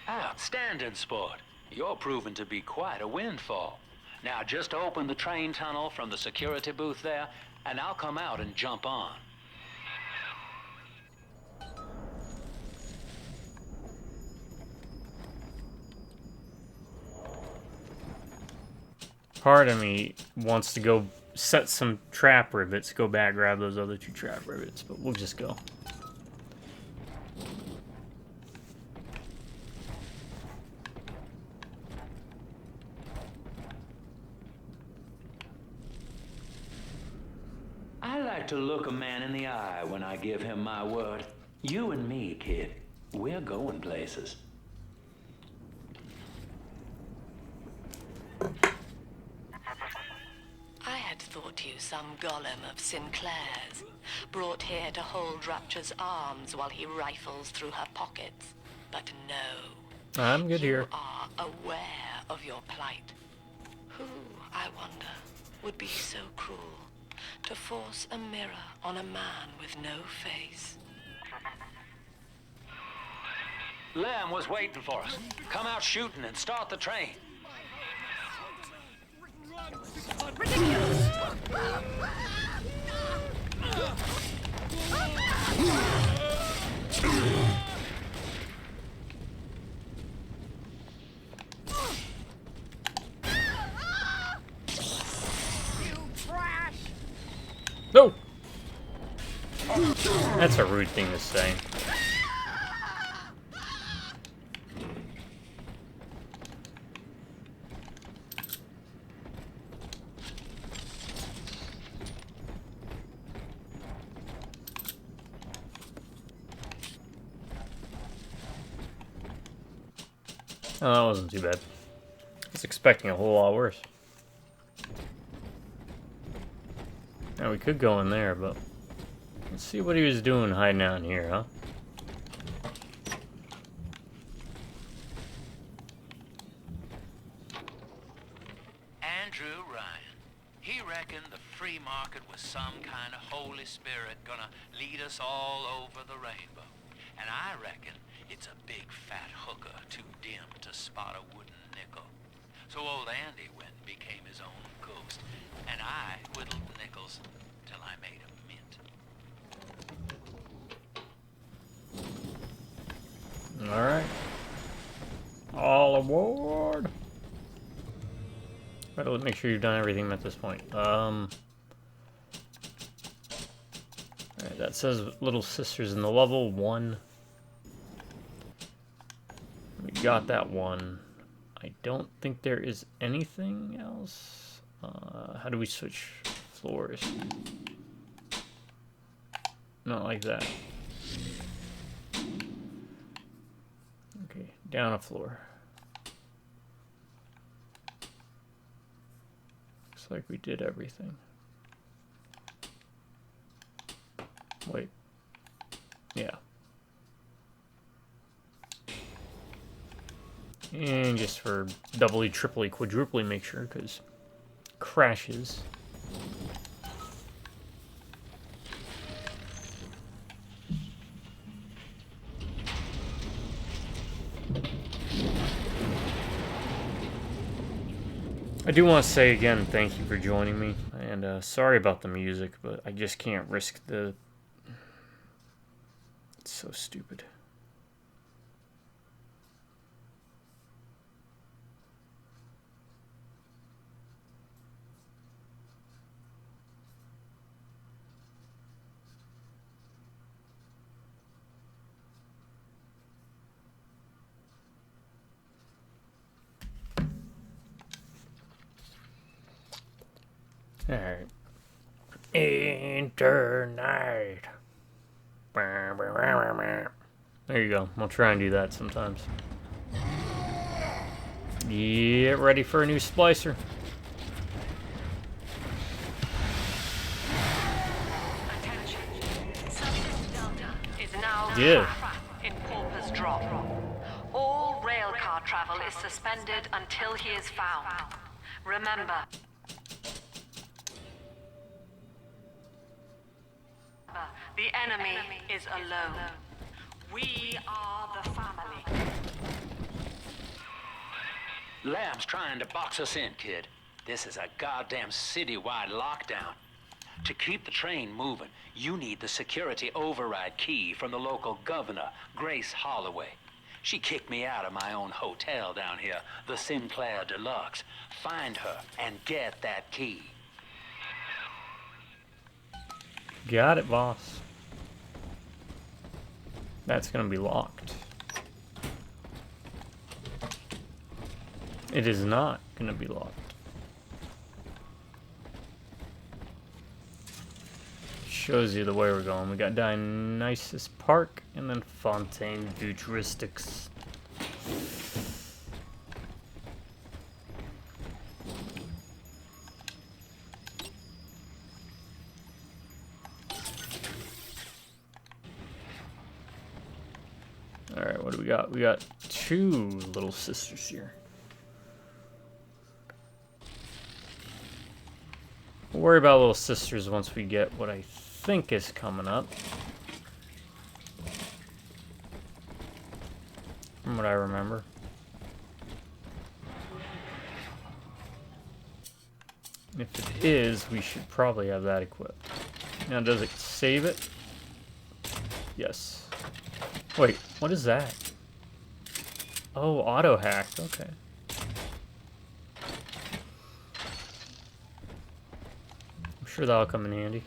Outstanding sport. You're proving to be quite a windfall. Now just open the train tunnel from the security booth there, and I'll come out and jump on. Part of me wants to go set some trap rivets, go back, grab those other two trap rivets, but we'll just go. like to look a man in the eye when I give him my word. You and me, kid, we're going places. I had thought you some golem of Sinclair's, brought here to hold Rapture's arms while he rifles through her pockets. But no. I'm good here. You are aware of your plight. Who, I wonder, would be so cruel to force a mirror on a man with no face? Lamb was waiting for us. Come out shooting and start the train. No! That's a rude thing to say. Oh, that wasn't too bad. I was expecting a whole lot worse. Now we could go in there, but let's see what he was doing hiding out in here, huh? Andrew Ryan. He reckoned the free market was some kind of Holy Spirit gonna lead us all over the rainbow. And I reckon it's a big fat hooker too dim to spot a wooden nickel. So old Andy went and became his own ghost, and I whittled nickels till I made a mint. Alright. All aboard! Better make sure you've done everything at this point. Alright, that says Little Sisters in the level 1. We got that one. I don't think there is anything else. How do we switch floors? Not like that. Okay, down a floor. Looks like we did everything. Wait. Yeah. And just for doubly, triply, quadruply make sure, because crashes. I do want to say again, thank you for joining me, and sorry about the music, but I just can't risk the... It's so stupid. Alright. Internight. There you go. I'll try and do that sometimes. Get ready for a new splicer. Attention. Subject Delta is now in Pauper's Drop. All railcar travel is suspended until he is found. Remember, the enemy is alone. We are the family. Lamb's trying to box us in, kid. This is a goddamn citywide lockdown. To keep the train moving, you need the security override key from the local governor, Grace Holloway. She kicked me out of my own hotel down here, the Sinclair Deluxe. Find her and get that key. Got it, boss. That's gonna be locked. It is not gonna be locked. shows you the way we're going. We got Dionysus Park and then Fontaine Futuristics. Alright, what do we got? We got 2 little sisters here. We'll worry about little sisters once we get what I think is coming up. From what I remember. If it is, we should probably have that equipped. Now, does it save it? Yes. Wait, what is that? Oh, auto hack. Okay. I'm sure that'll come in handy.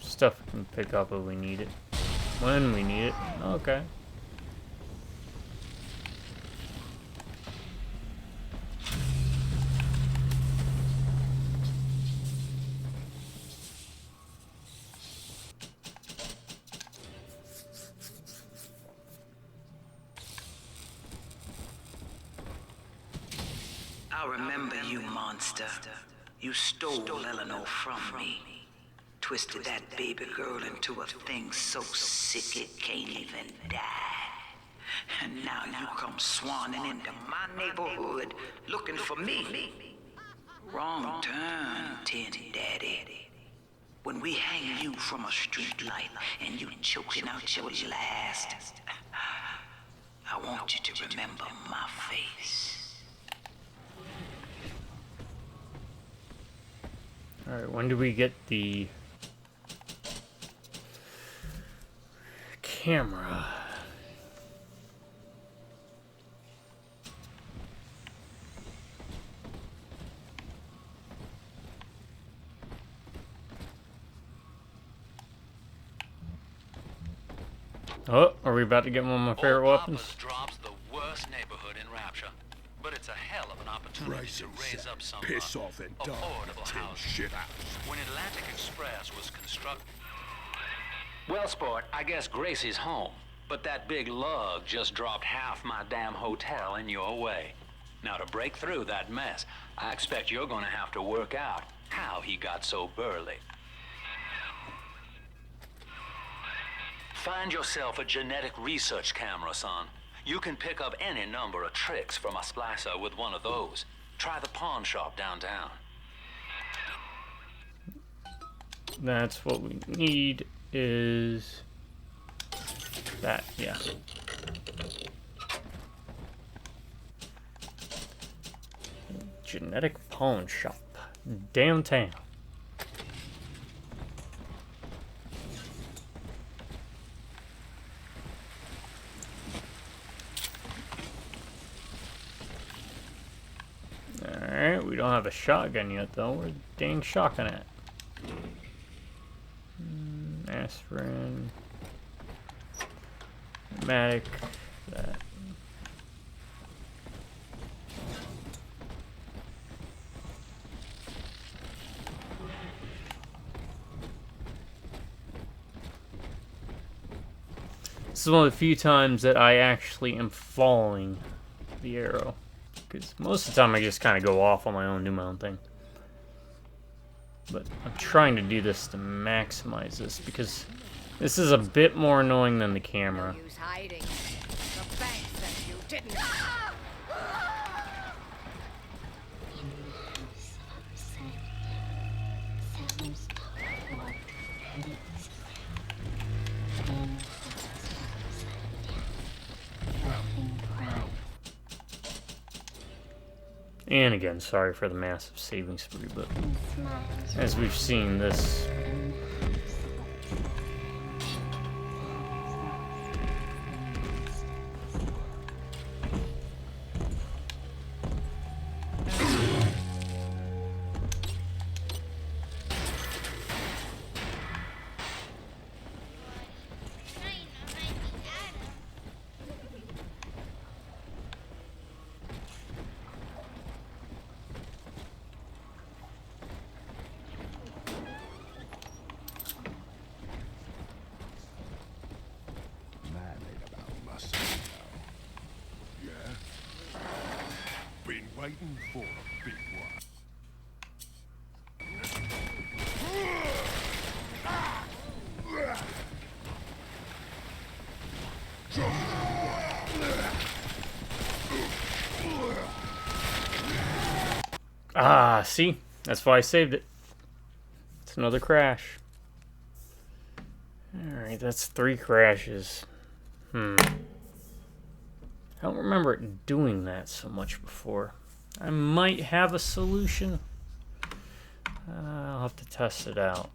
Stuff we can pick up if we need it. When we need it. Okay. I remember you, monster. You stole Eleanor from me. Twisted that baby girl into a thing so sick it can't even die. And now you come swanning into my neighborhood looking for me. Wrong turn, Tin Daddy. When we hang you from a street light and you choking out your last, I want you to remember my face. Alright, when do we get the camera? Oh, are we about to get one of my favorite weapons? Drops the worst neighborhood in Rapture, but it's a hell of an opportunity to raise up some piss off and die, affordable tin housing. shit house. When Atlantic Express was constructed. Well, sport, I guess Gracie's home, but that big lug just dropped half my damn hotel in your way. Now, to break through that mess, I expect you're gonna have to work out how he got so burly. Find yourself a genetic research camera, son. You can pick up any number of tricks from a splicer with one of those. Try the pawn shop downtown. That's what we need is that, yeah. Genetic pawn shop downtown. Alright, we don't have a shotgun yet though. Where's the dang shotgun at? Aspirin. Matic. That. This is one of the few times that I actually am following the arrow. Because most of the time I just kind of go off on my own, do my own thing. But I'm trying to do this to maximize this because this is a bit more annoying than the camera. No use hiding. The bank said you didn't. And again, sorry for the massive saving spree, but as we've seen, this Been waiting for a big one. Ah, see? That's why I saved it. It's another crash. Alright, that's 3 crashes. I don't remember it doing that so much before. I might have a solution. I'll have to test it out.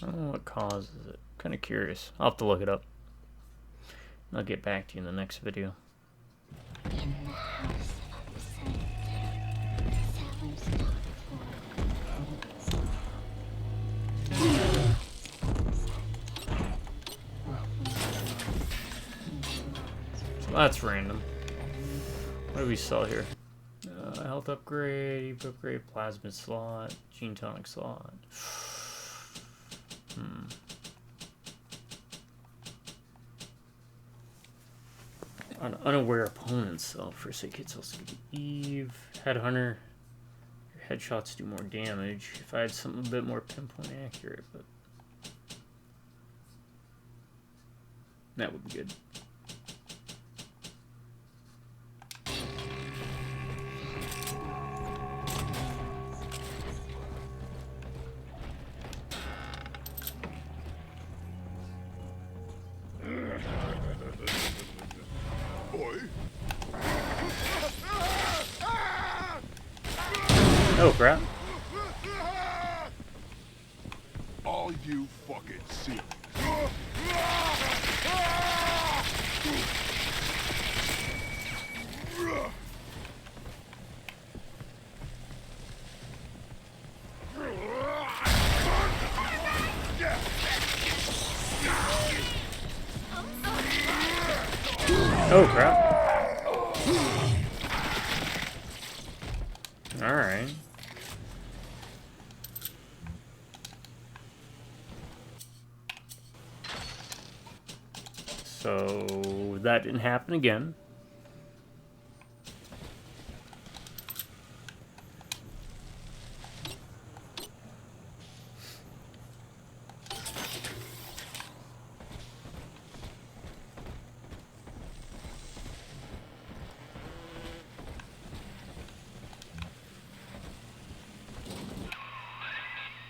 I don't know what causes it. Kind of curious. I'll have to look it up. I'll get back to you in the next video. So that's random. What do we sell here? Health upgrade, upgrade, plasmid slot, gene tonic slot. Unaware opponents, though. First aid kits also give you Eve. Headhunter. Your headshots do more damage. If I had something a bit more pinpoint accurate, but that would be good. Oh crap. Are you fucking serious? Oh crap. Alright. So that didn't happen again.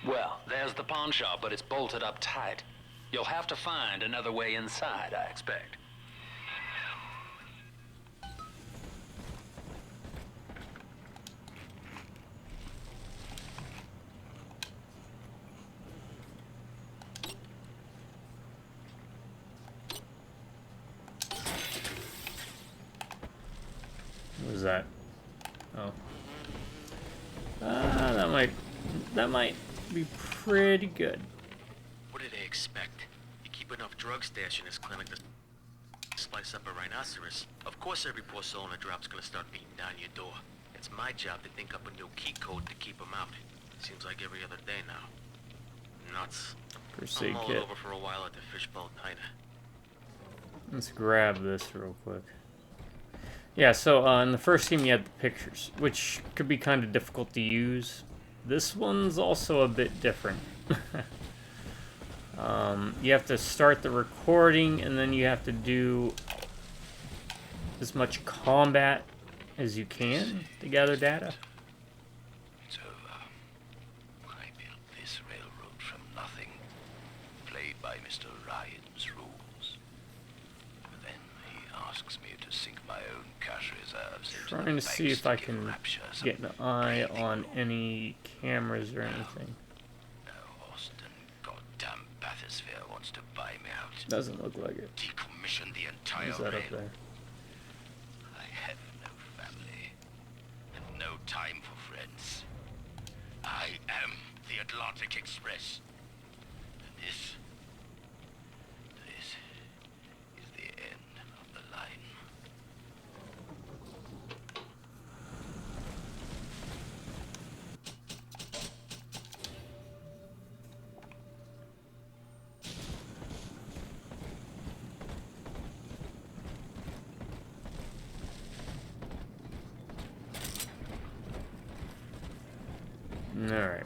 Well, there's the pawn shop, but it's bolted up tight. You'll have to find another way inside, I expect. What was that? Oh. That might be pretty good. What do they expect? You keep enough drug stash in this clinic to slice up a rhinoceros. Of course every poor soul in a drop's gonna start beating down your door. It's my job to think up a new key code to keep them out. Seems like every other day now. Nuts. I'll mull it over for a while at the fishbowl diner. Let's grab this real quick. Yeah, so in the first team you had the pictures, which could be kind of difficult to use. This one's also a bit different. You have to start the recording, and then you have to do as much combat as you can to gather data. It's over. I built this railroad from nothing, played by Mr. Ryan's rules. But then he asks me to sink my own cash reserves into Trying to see if I can get an eye on any cameras or anything. Austin, goddamn bathysphere wants to buy me out. Doesn't look like it. Decommission the entire Is that rail. up there? I have no family and no time for friends. I am the Atlantic Express. And this is the end of the line. Alright.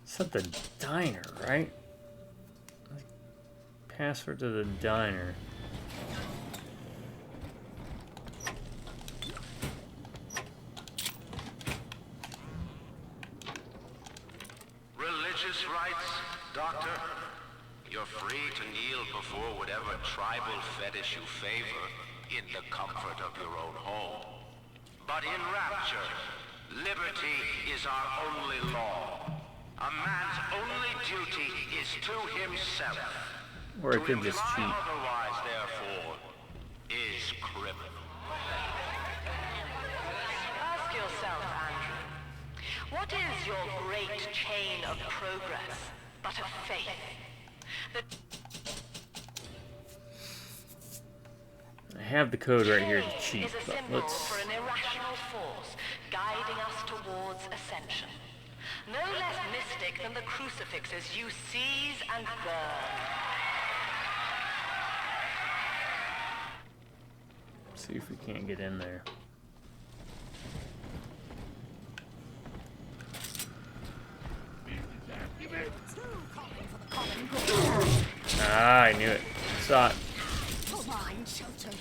It's at the diner, right? Password to the diner. Religious rights, Doctor? You're free to kneel before whatever tribal fetish you favor in the comfort of your own home. But in Rapture, liberty is our only law. A man's only duty is to himself. Or I could just cheat. Otherwise, therefore, is criminal. Ask yourself, Andrew, what is your great chain of progress but of faith? I have the code right here to Chain cheat, is a but symbol let's... for an irrational force guiding us towards ascension. No less mystic than the crucifixes you seize and burn. See if we can't get in there. Ah, I knew it. Saw it. Come on, Shelton.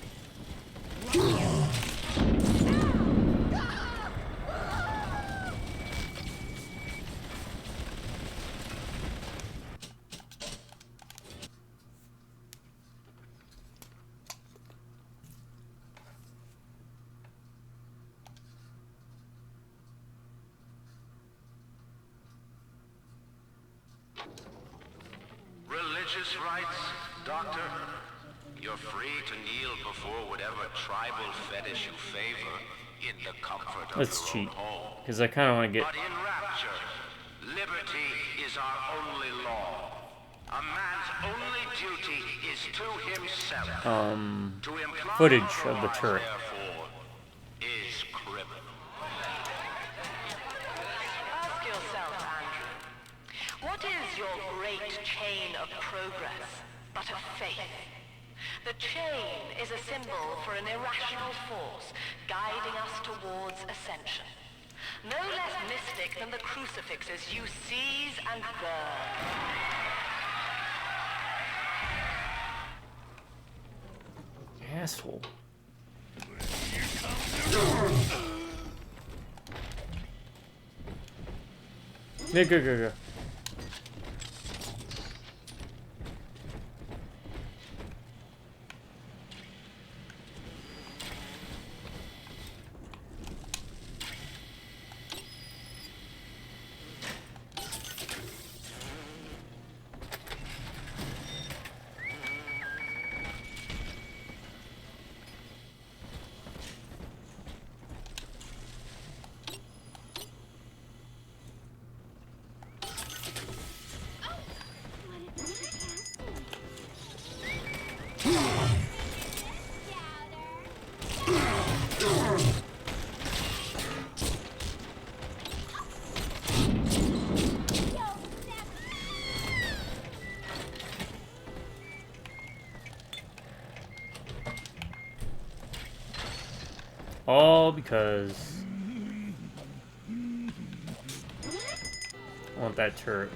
Religious rights, Doctor? You're free to kneel before whatever tribal fetish you favor in the comfort of Let's your cheat. own home. Because I kind of want to get... But in Rapture, liberty is our only law. A man's only duty is to himself. To imply footage of the otherwise, turret. therefore, is criminal. Ask yourself, Andrew, what is your great chain of progress but of faith? The chain is a symbol for an irrational force guiding us towards ascension. No less mystic than the crucifixes you seize and burn. Asshole. Yeah, go. All because I want that turret.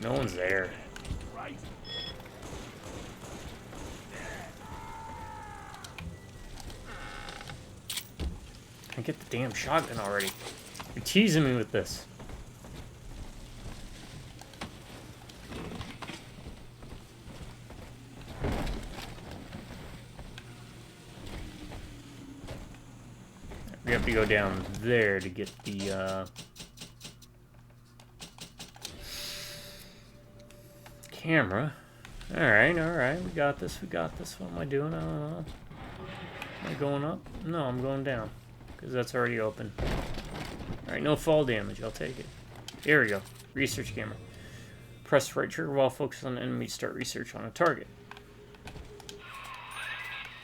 No one's there. I get the damn shotgun already. You're teasing me with this. We have to go down there to get the camera. Alright, we got this, What am I doing? I don't know. Am I going up? No, I'm going down. Because that's already open. Alright, no fall damage, I'll take it. Here we go. Research camera. Press right trigger while focused on the enemy to start research on a target.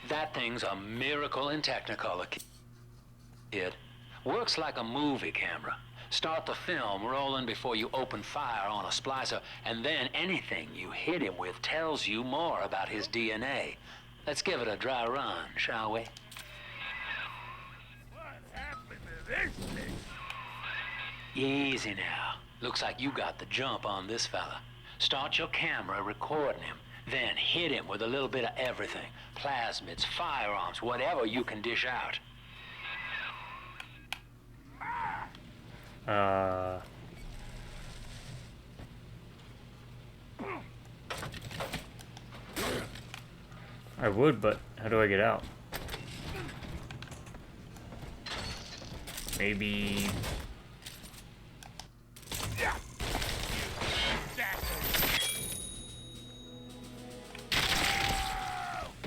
That thing's a miracle in Technicolor, kid. Works like a movie camera. Start the film rolling before you open fire on a splicer, and then anything you hit him with tells you more about his DNA. Let's give it a dry run, shall we? What happened to this thing? Easy now. Looks like you got the jump on this fella. Start your camera recording him, then hit him with a little bit of everything. Plasmids, firearms, whatever you can dish out. I would, but how do I get out? Maybe...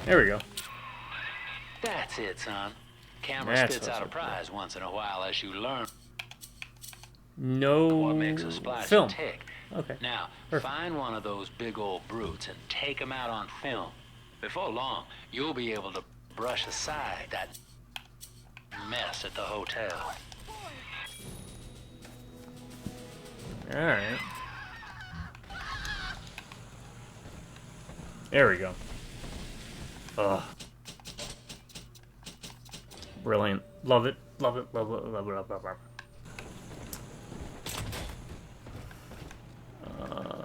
There we go. That's it, son. Camera That's spits out a prize once in a while as you learn no what makes a splicer film. tick. Okay. Now, find one of those big old brutes and take them out on film. Before long, you'll be able to brush aside that mess at the hotel. Alright. There we go. Ugh. Brilliant. Love it. Love it. Love it. Love it. Love it. Love it.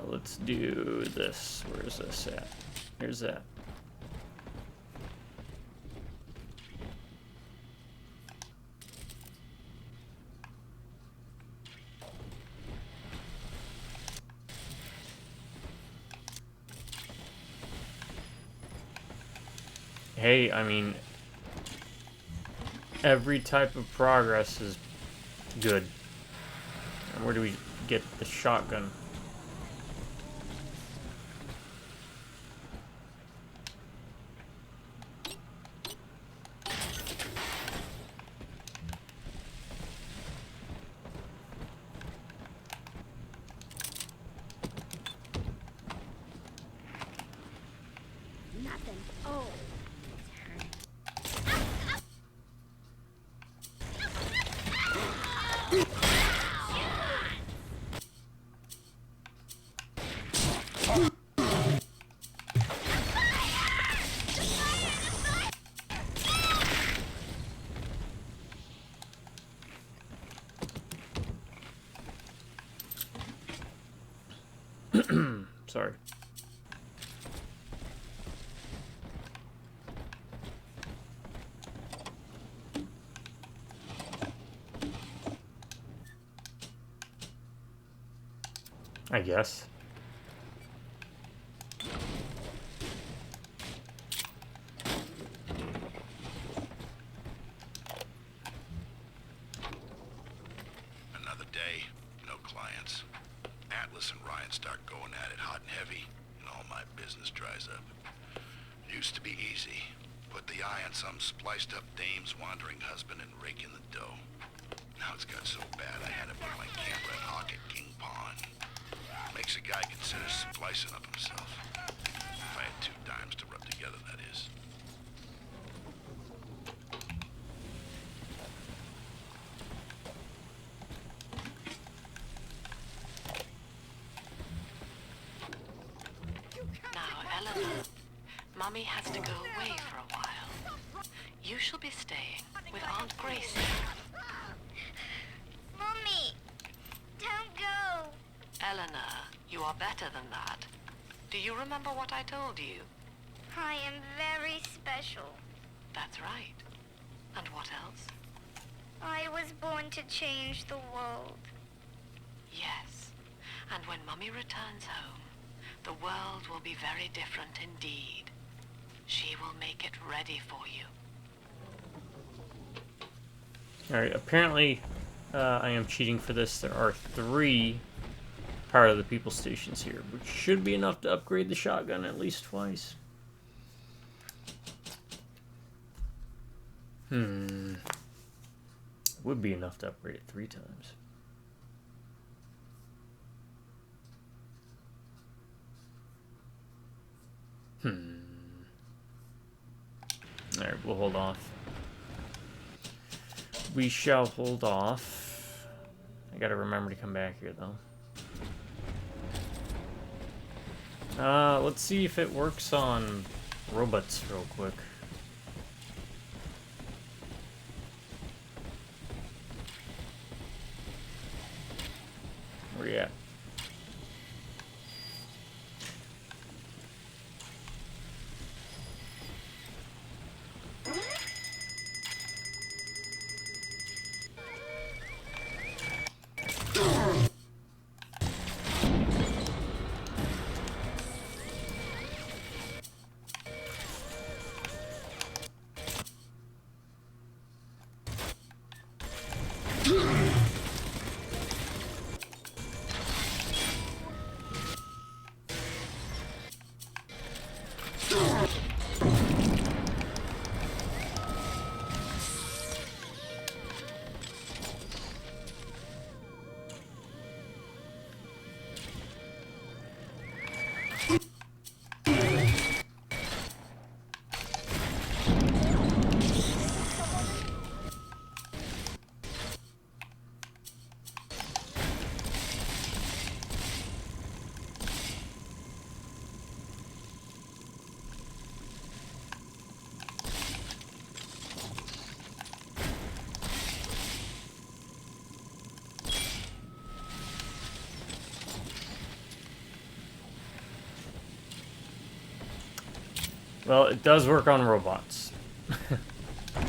Let's do this. Where's this at? Here's that. Hey, I mean, every type of progress is good. And where do we get the shotgun? Nothing. Oh. Sorry. I guess. Another day, no clients. Atlas and Ryan start going at it hot and heavy, and all my business dries up. Used to be easy. Put the eye on some spliced up dame's wandering husband and rake in the dough. Now it's got so bad I had to put my camera and hawk at King Pawn. Makes a guy consider splicing up himself. If I had 2 dimes to rub together, that is. Now, Eleanor, Mommy has to go away for a while. You shall be staying with Aunt Gracie. Mommy, don't go. Eleanor, you are better than that. Do you remember what I told you? I am very special. That's right. And what else? I was born to change the world. Yes. And when Mummy returns home, the world will be very different indeed. She will make it ready for you. Alright, apparently I am cheating for this. There are 3 part of the people stations here, which should be enough to upgrade the shotgun at least twice. Would be enough to upgrade it 3 times. Alright, we'll hold off. We shall hold off. I gotta remember to come back here, though. Let's see if it works on robots real quick. Where you at? Well, it does work on robots,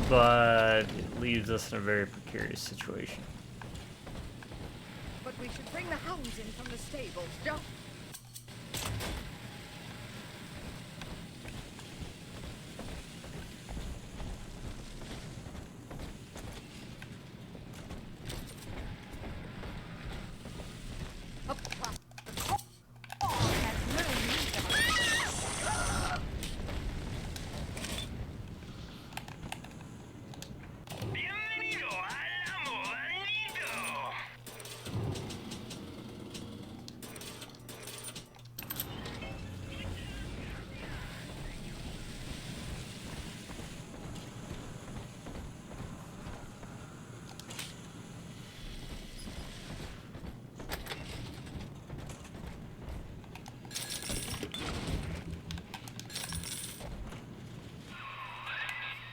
but it leaves us in a very precarious situation. But we should bring the hounds in from the stables, don't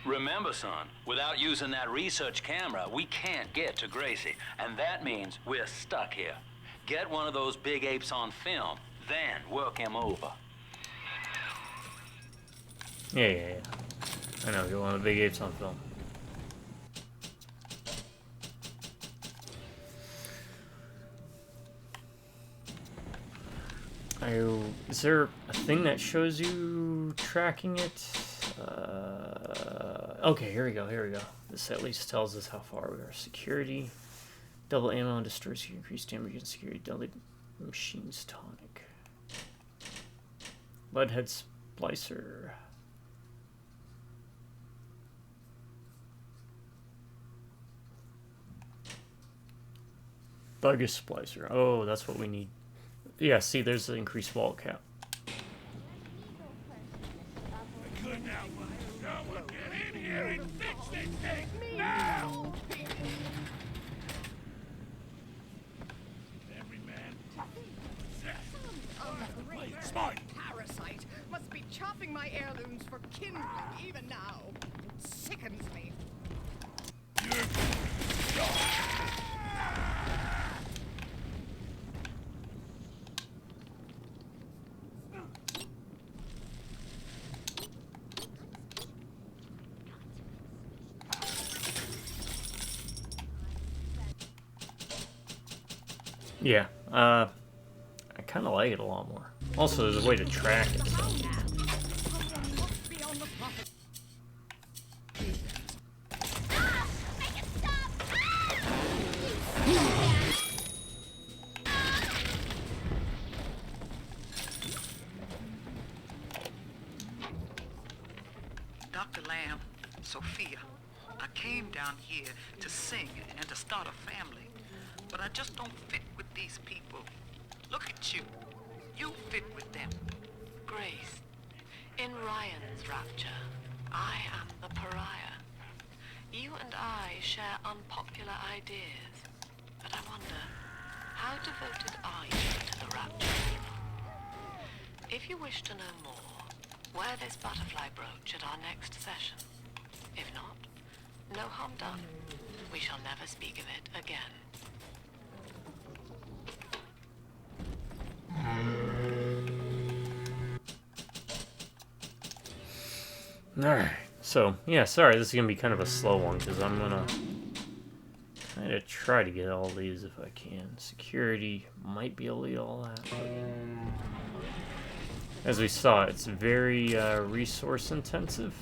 Remember, son, without using that research camera, we can't get to Gracie. And that means we're stuck here. Get one of those big apes on film, then work him over. Yeah. I know, you want the big apes on film. Is there a thing that shows you tracking it? Okay, here we go. This at least tells us how far we are. Security, double ammo and destroys you, increased damage and security, deadly machines tonic. Leadhead splicer. Buggus splicer. Oh, that's what we need. Yeah, see, there's the increased wall cap. Good now. Someone get in here and fix this thing now! Every man possessed. Smart. Parasite must be chopping my heirlooms for kindred even now. It sickens Yeah, I kind of like it a lot more. Also, there's a way to track it. So. Dr. Lamb, Sophia, I came down here to sing and to start a family, but I just don't fit with these people. Look at you. You fit with them. Grace, in Ryan's rapture, I am the pariah. You and I share unpopular ideas, but I wonder, how devoted are you to the rapture? If you wish to know more, wear this butterfly brooch at our next session. If not, no harm done. We shall never speak of it again. Alright, so, yeah, sorry, this is going to be kind of a slow one, because I'm going to kind of try to get all these if I can. Security might be able to get all that, but as we saw, it's very resource intensive.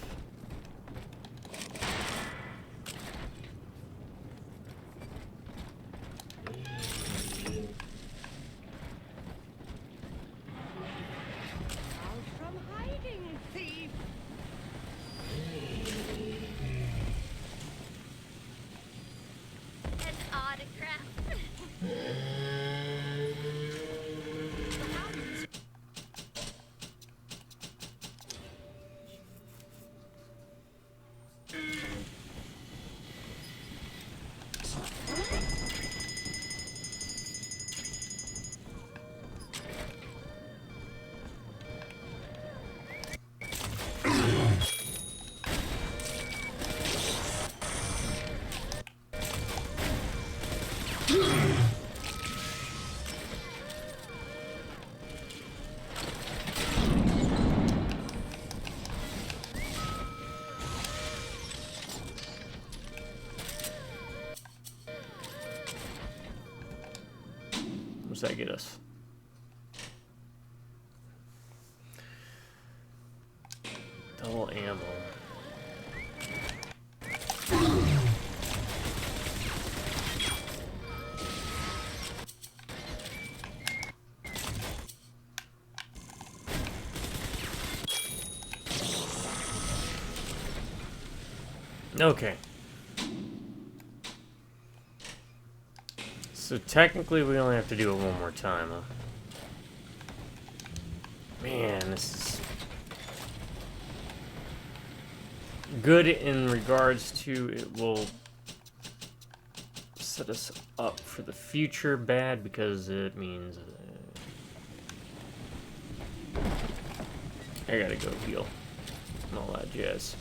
What's that get us? Double ammo. Okay. So technically we only have to do it one more time, huh? Man, this is good in regards to it will set us up for the future. Bad because it means I gotta go heal and all that jazz.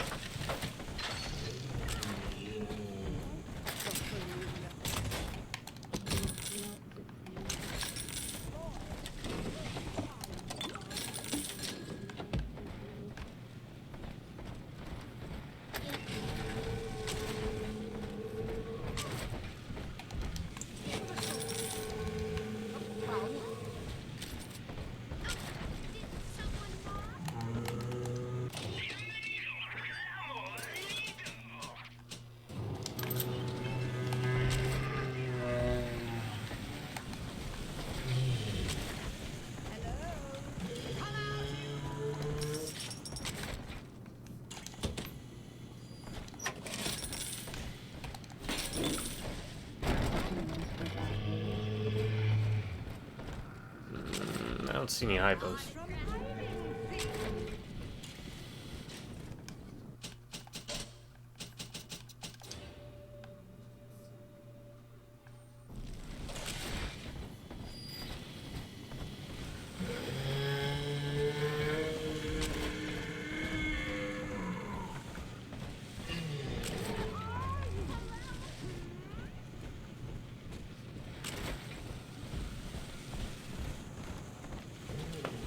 I don't see any hypos.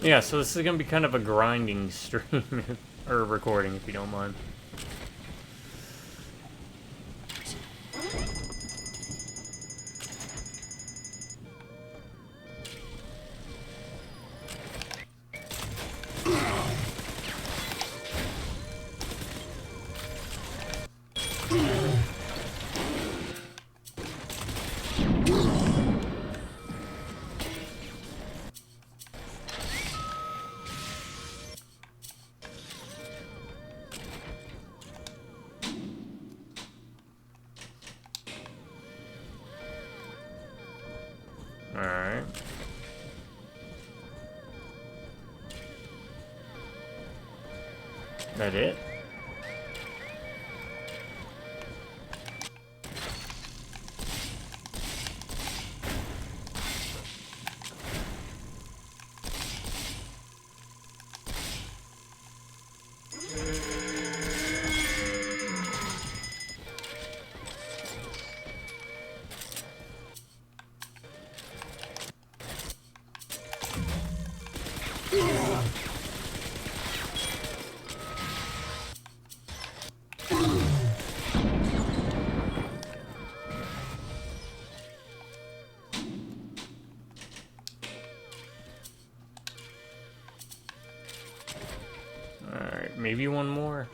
Yeah, so this is going to be kind of a grinding stream, or recording, if you don't mind. Alright. That it? Alright, maybe one more.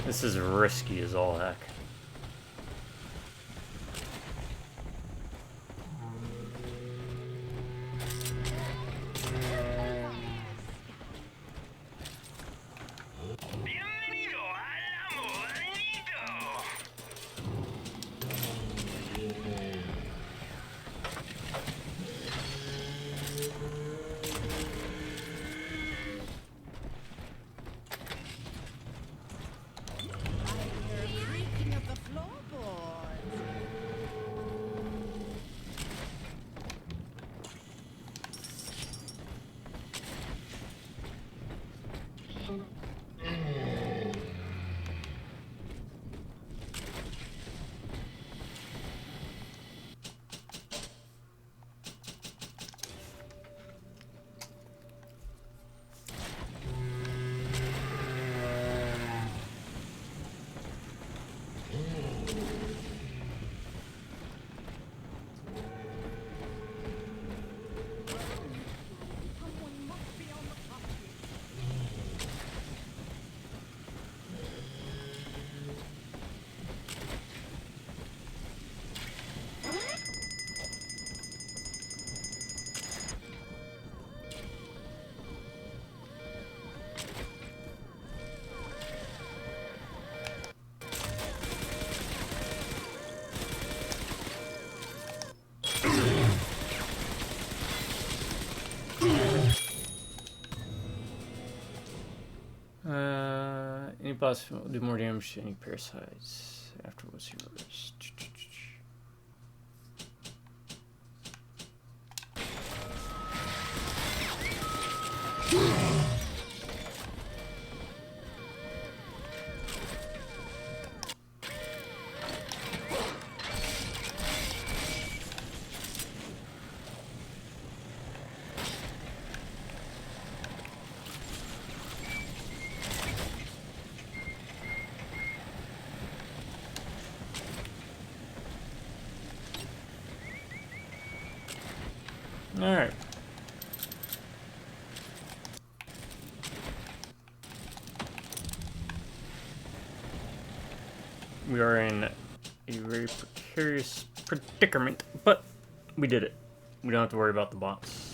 This is risky as all heck. Creaking of the floorboards. Someone must be on the property. Any boss will do more damage to any parasites. Afterwards, yours. Alright. We are in a very precarious predicament, but we did it. We don't have to worry about the bots.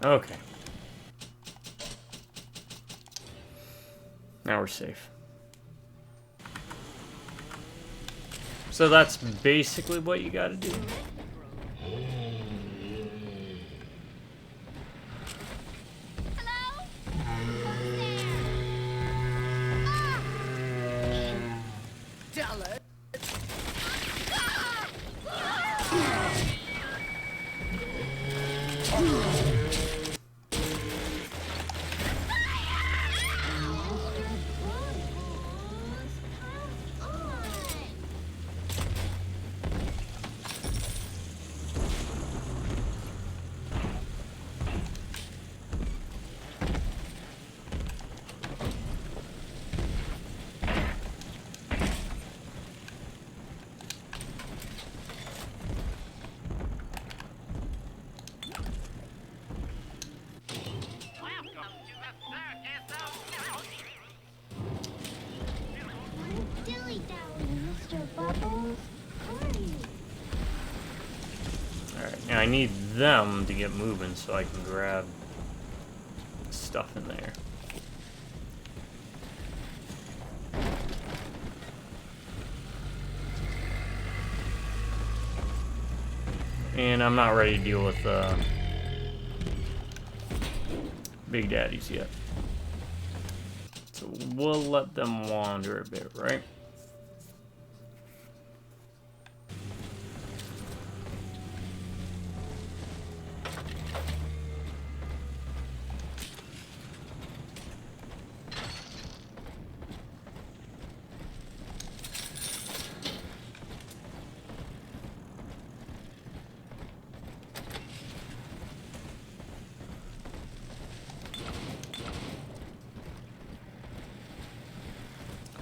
Okay. Now we're safe. So that's basically what you gotta do. Dallas. I need them to get moving so I can grab stuff in there. And I'm not ready to deal with Big Daddies yet. So we'll let them wander a bit, right?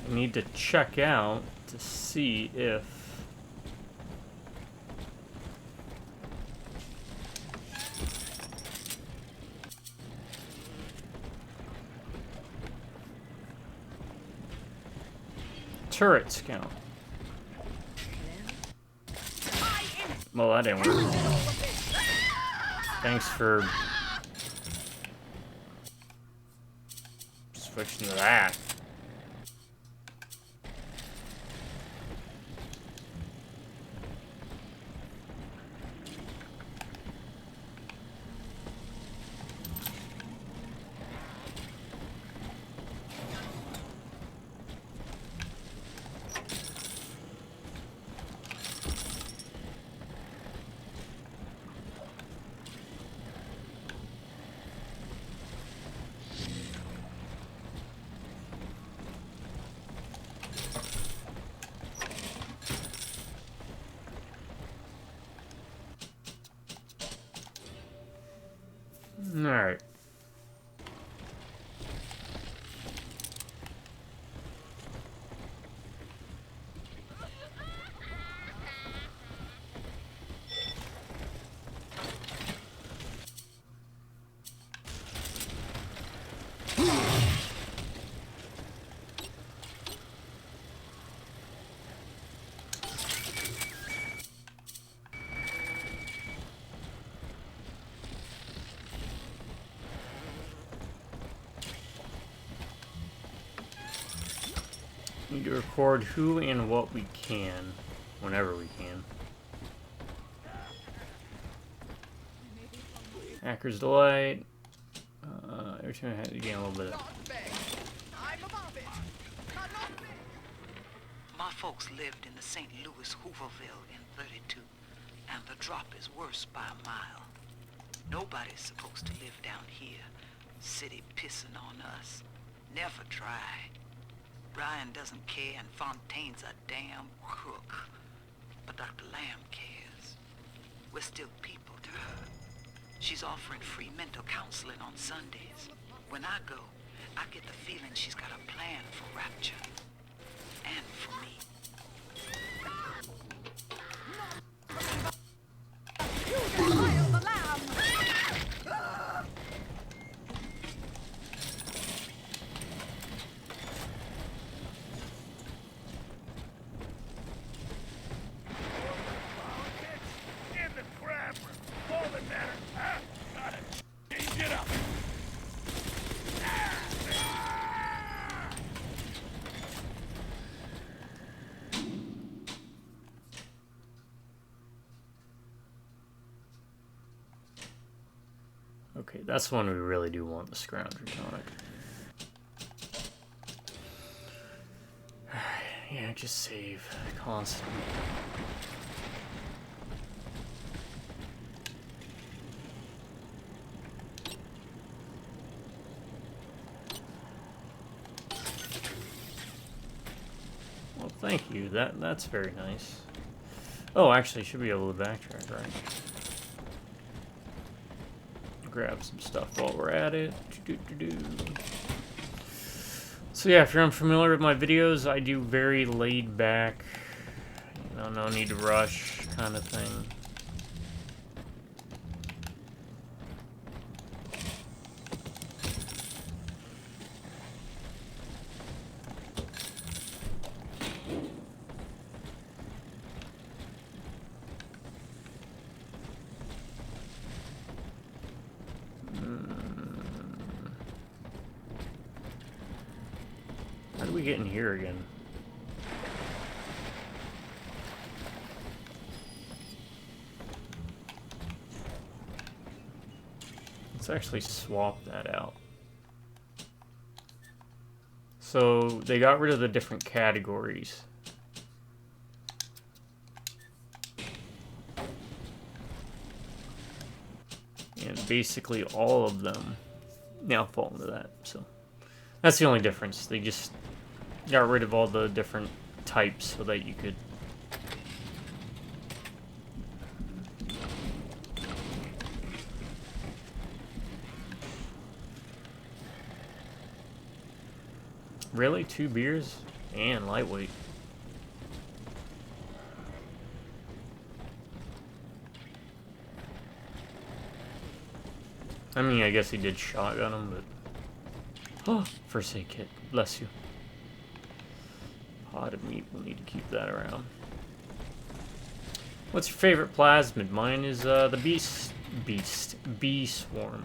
I need to check out to see if turrets count. Well, that didn't work. Thanks for switching to that. Alright. Need to record who and what we can, whenever we can. Hacker's Delight. Every time I had to gain a little bit of... My folks lived in the St. Louis Hooverville in 32, and the drop is worse by a mile. Nobody's supposed to live down here. City pissing on us. Never try. Ryan doesn't care, and Fontaine's a damn crook. But Dr. Lamb cares. We're still people to her. She's offering free mental counseling on Sundays. When I go, I get the feeling she's got a plan for Rapture. And for me. Okay, that's one we really do want, the Scrounger tonic. Alright, yeah, just save constantly. Well, thank you. That's very nice. Oh, actually, should be able to backtrack, right? Grab some stuff while we're at it. So yeah, if you're unfamiliar with my videos, I do very laid back, you know, no need to rush kind of thing. do we get in here again? Let's actually swap that out. So they got rid of the different categories. And basically all of them now fall into that. So that's the only difference. They just got rid of all the different types so that you could really 2 beers and lightweight. I mean, I guess he did shotgun him, but oh, first aid kit, bless you. Potted meat, we'll need to keep that around. What's your favorite plasmid? Mine is the bee swarm.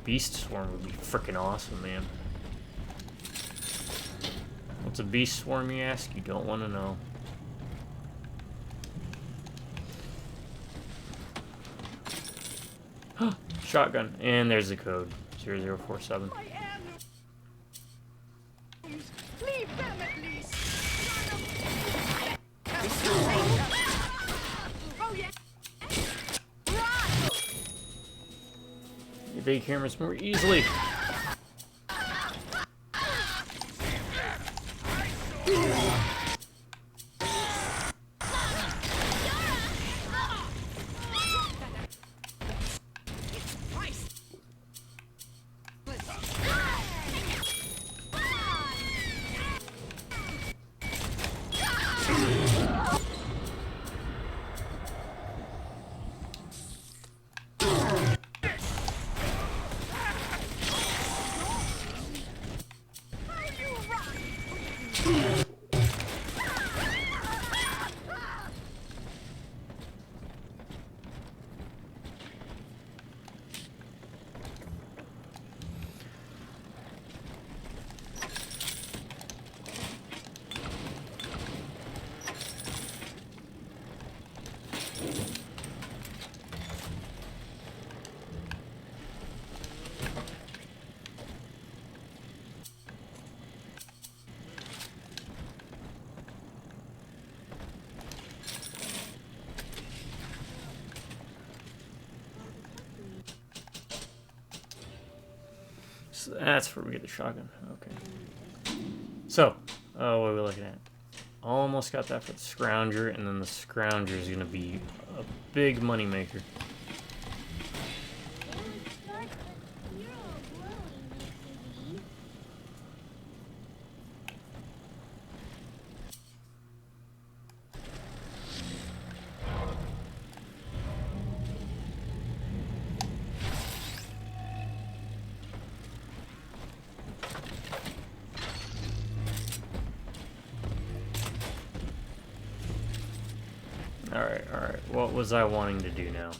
Beast swarm would be freaking awesome, man. What's a beast swarm, you ask? You don't want to know. Shotgun, and there's the code 0047. Leave them at least. Oh yeah. Evade cameras more easily. So that's where we get the shotgun. Okay. So, what are we looking at? Almost got that for the scrounger, and then the scrounger is going to be a big moneymaker. Alright, what was I wanting to do now?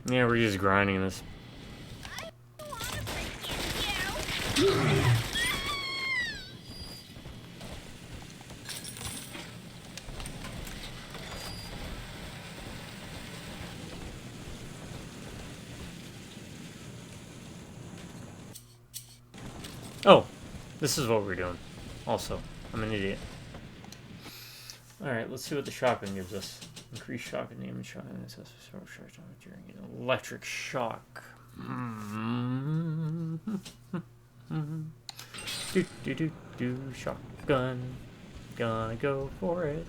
Yeah, we're just grinding this. Oh, this is what we're doing. Also, I'm an idiot. Alright, let's see what the shotgun gives us. Increased shock and damage shotgun. During an electric shock. Do shotgun. Gonna go for it.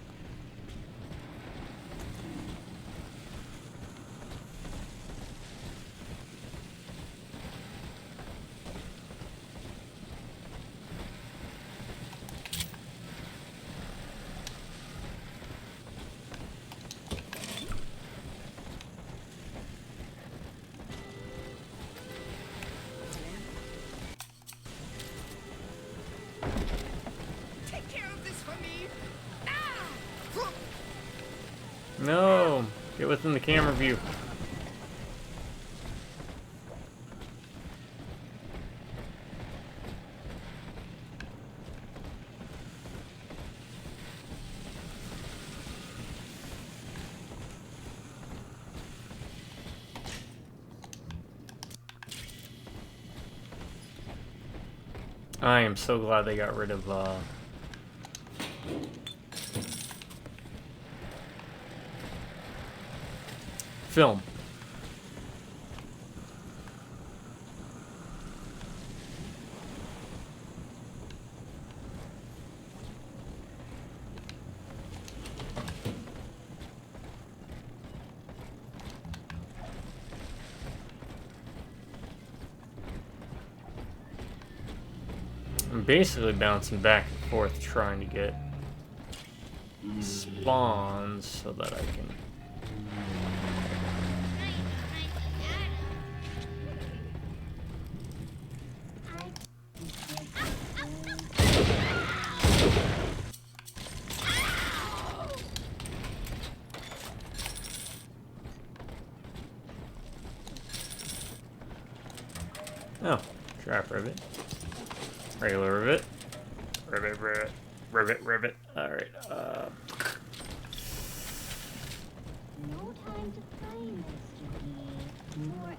No! Get within the camera view. I am so glad they got rid of film. I'm basically bouncing back and forth trying to get spawns so that I can... Oh, trap rivet. Regular rivet. Rivet, rivet. Rivet, rivet. Alright, No time to play, Mr. B. More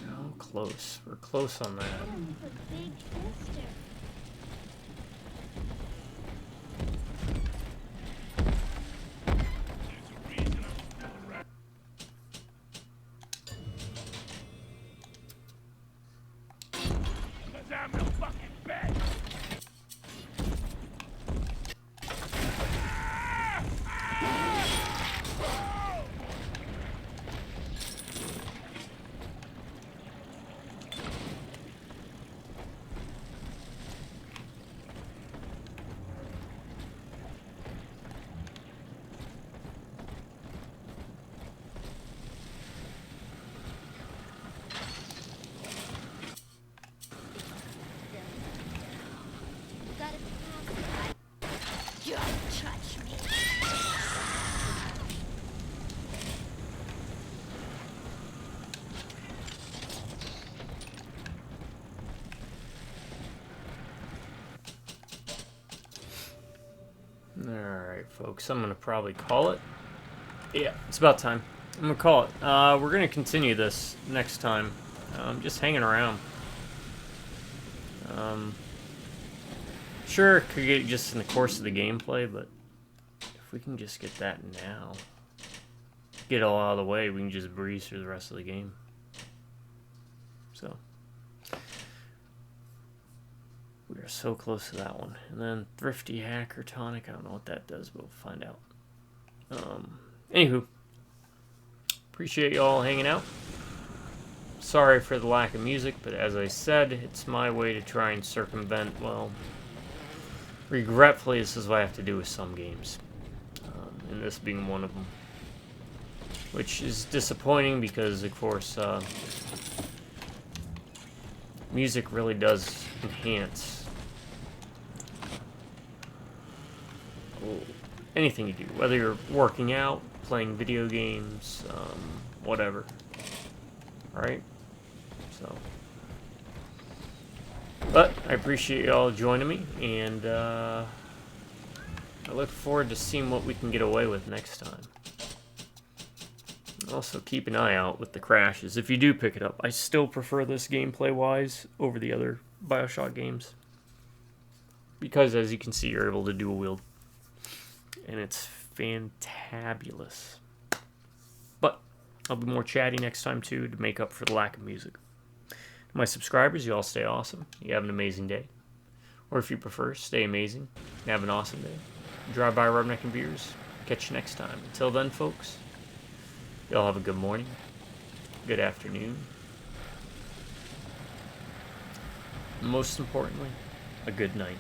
oh, close. We're close on that. M for big sister. Gotta pass. Don't touch me. Alright, folks. I'm going to probably call it. Yeah, it's about time. I'm going to call it. We're going to continue this next time. Just hanging around. Sure, it could get just in the course of the gameplay, but if we can just get that now, get it all out of the way, we can just breeze through the rest of the game. So, we are so close to that one. And then Thrifty Hacker Tonic, I don't know what that does, but we'll find out. Anywho, appreciate you all hanging out. Sorry for the lack of music, but as I said, it's my way to try and circumvent, well, regretfully, this is what I have to do with some games. And this being one of them. Which is disappointing because, of course, music really does enhance anything you do. Whether you're working out, playing video games, whatever. Alright? So, but I appreciate y'all joining me, and I look forward to seeing what we can get away with next time. Also, keep an eye out with the crashes. If you do pick it up, I still prefer this gameplay-wise over the other Bioshock games. Because, as you can see, you're able to dual wield. And it's fantabulous. But I'll be more chatty next time, too, to make up for the lack of music. My subscribers, you all stay awesome. You have an amazing day. Or if you prefer, stay amazing. Have an awesome day. Drive by Rubneck and Beers. Catch you next time. Until then, folks, y'all have a good morning, good afternoon, and most importantly, a good night.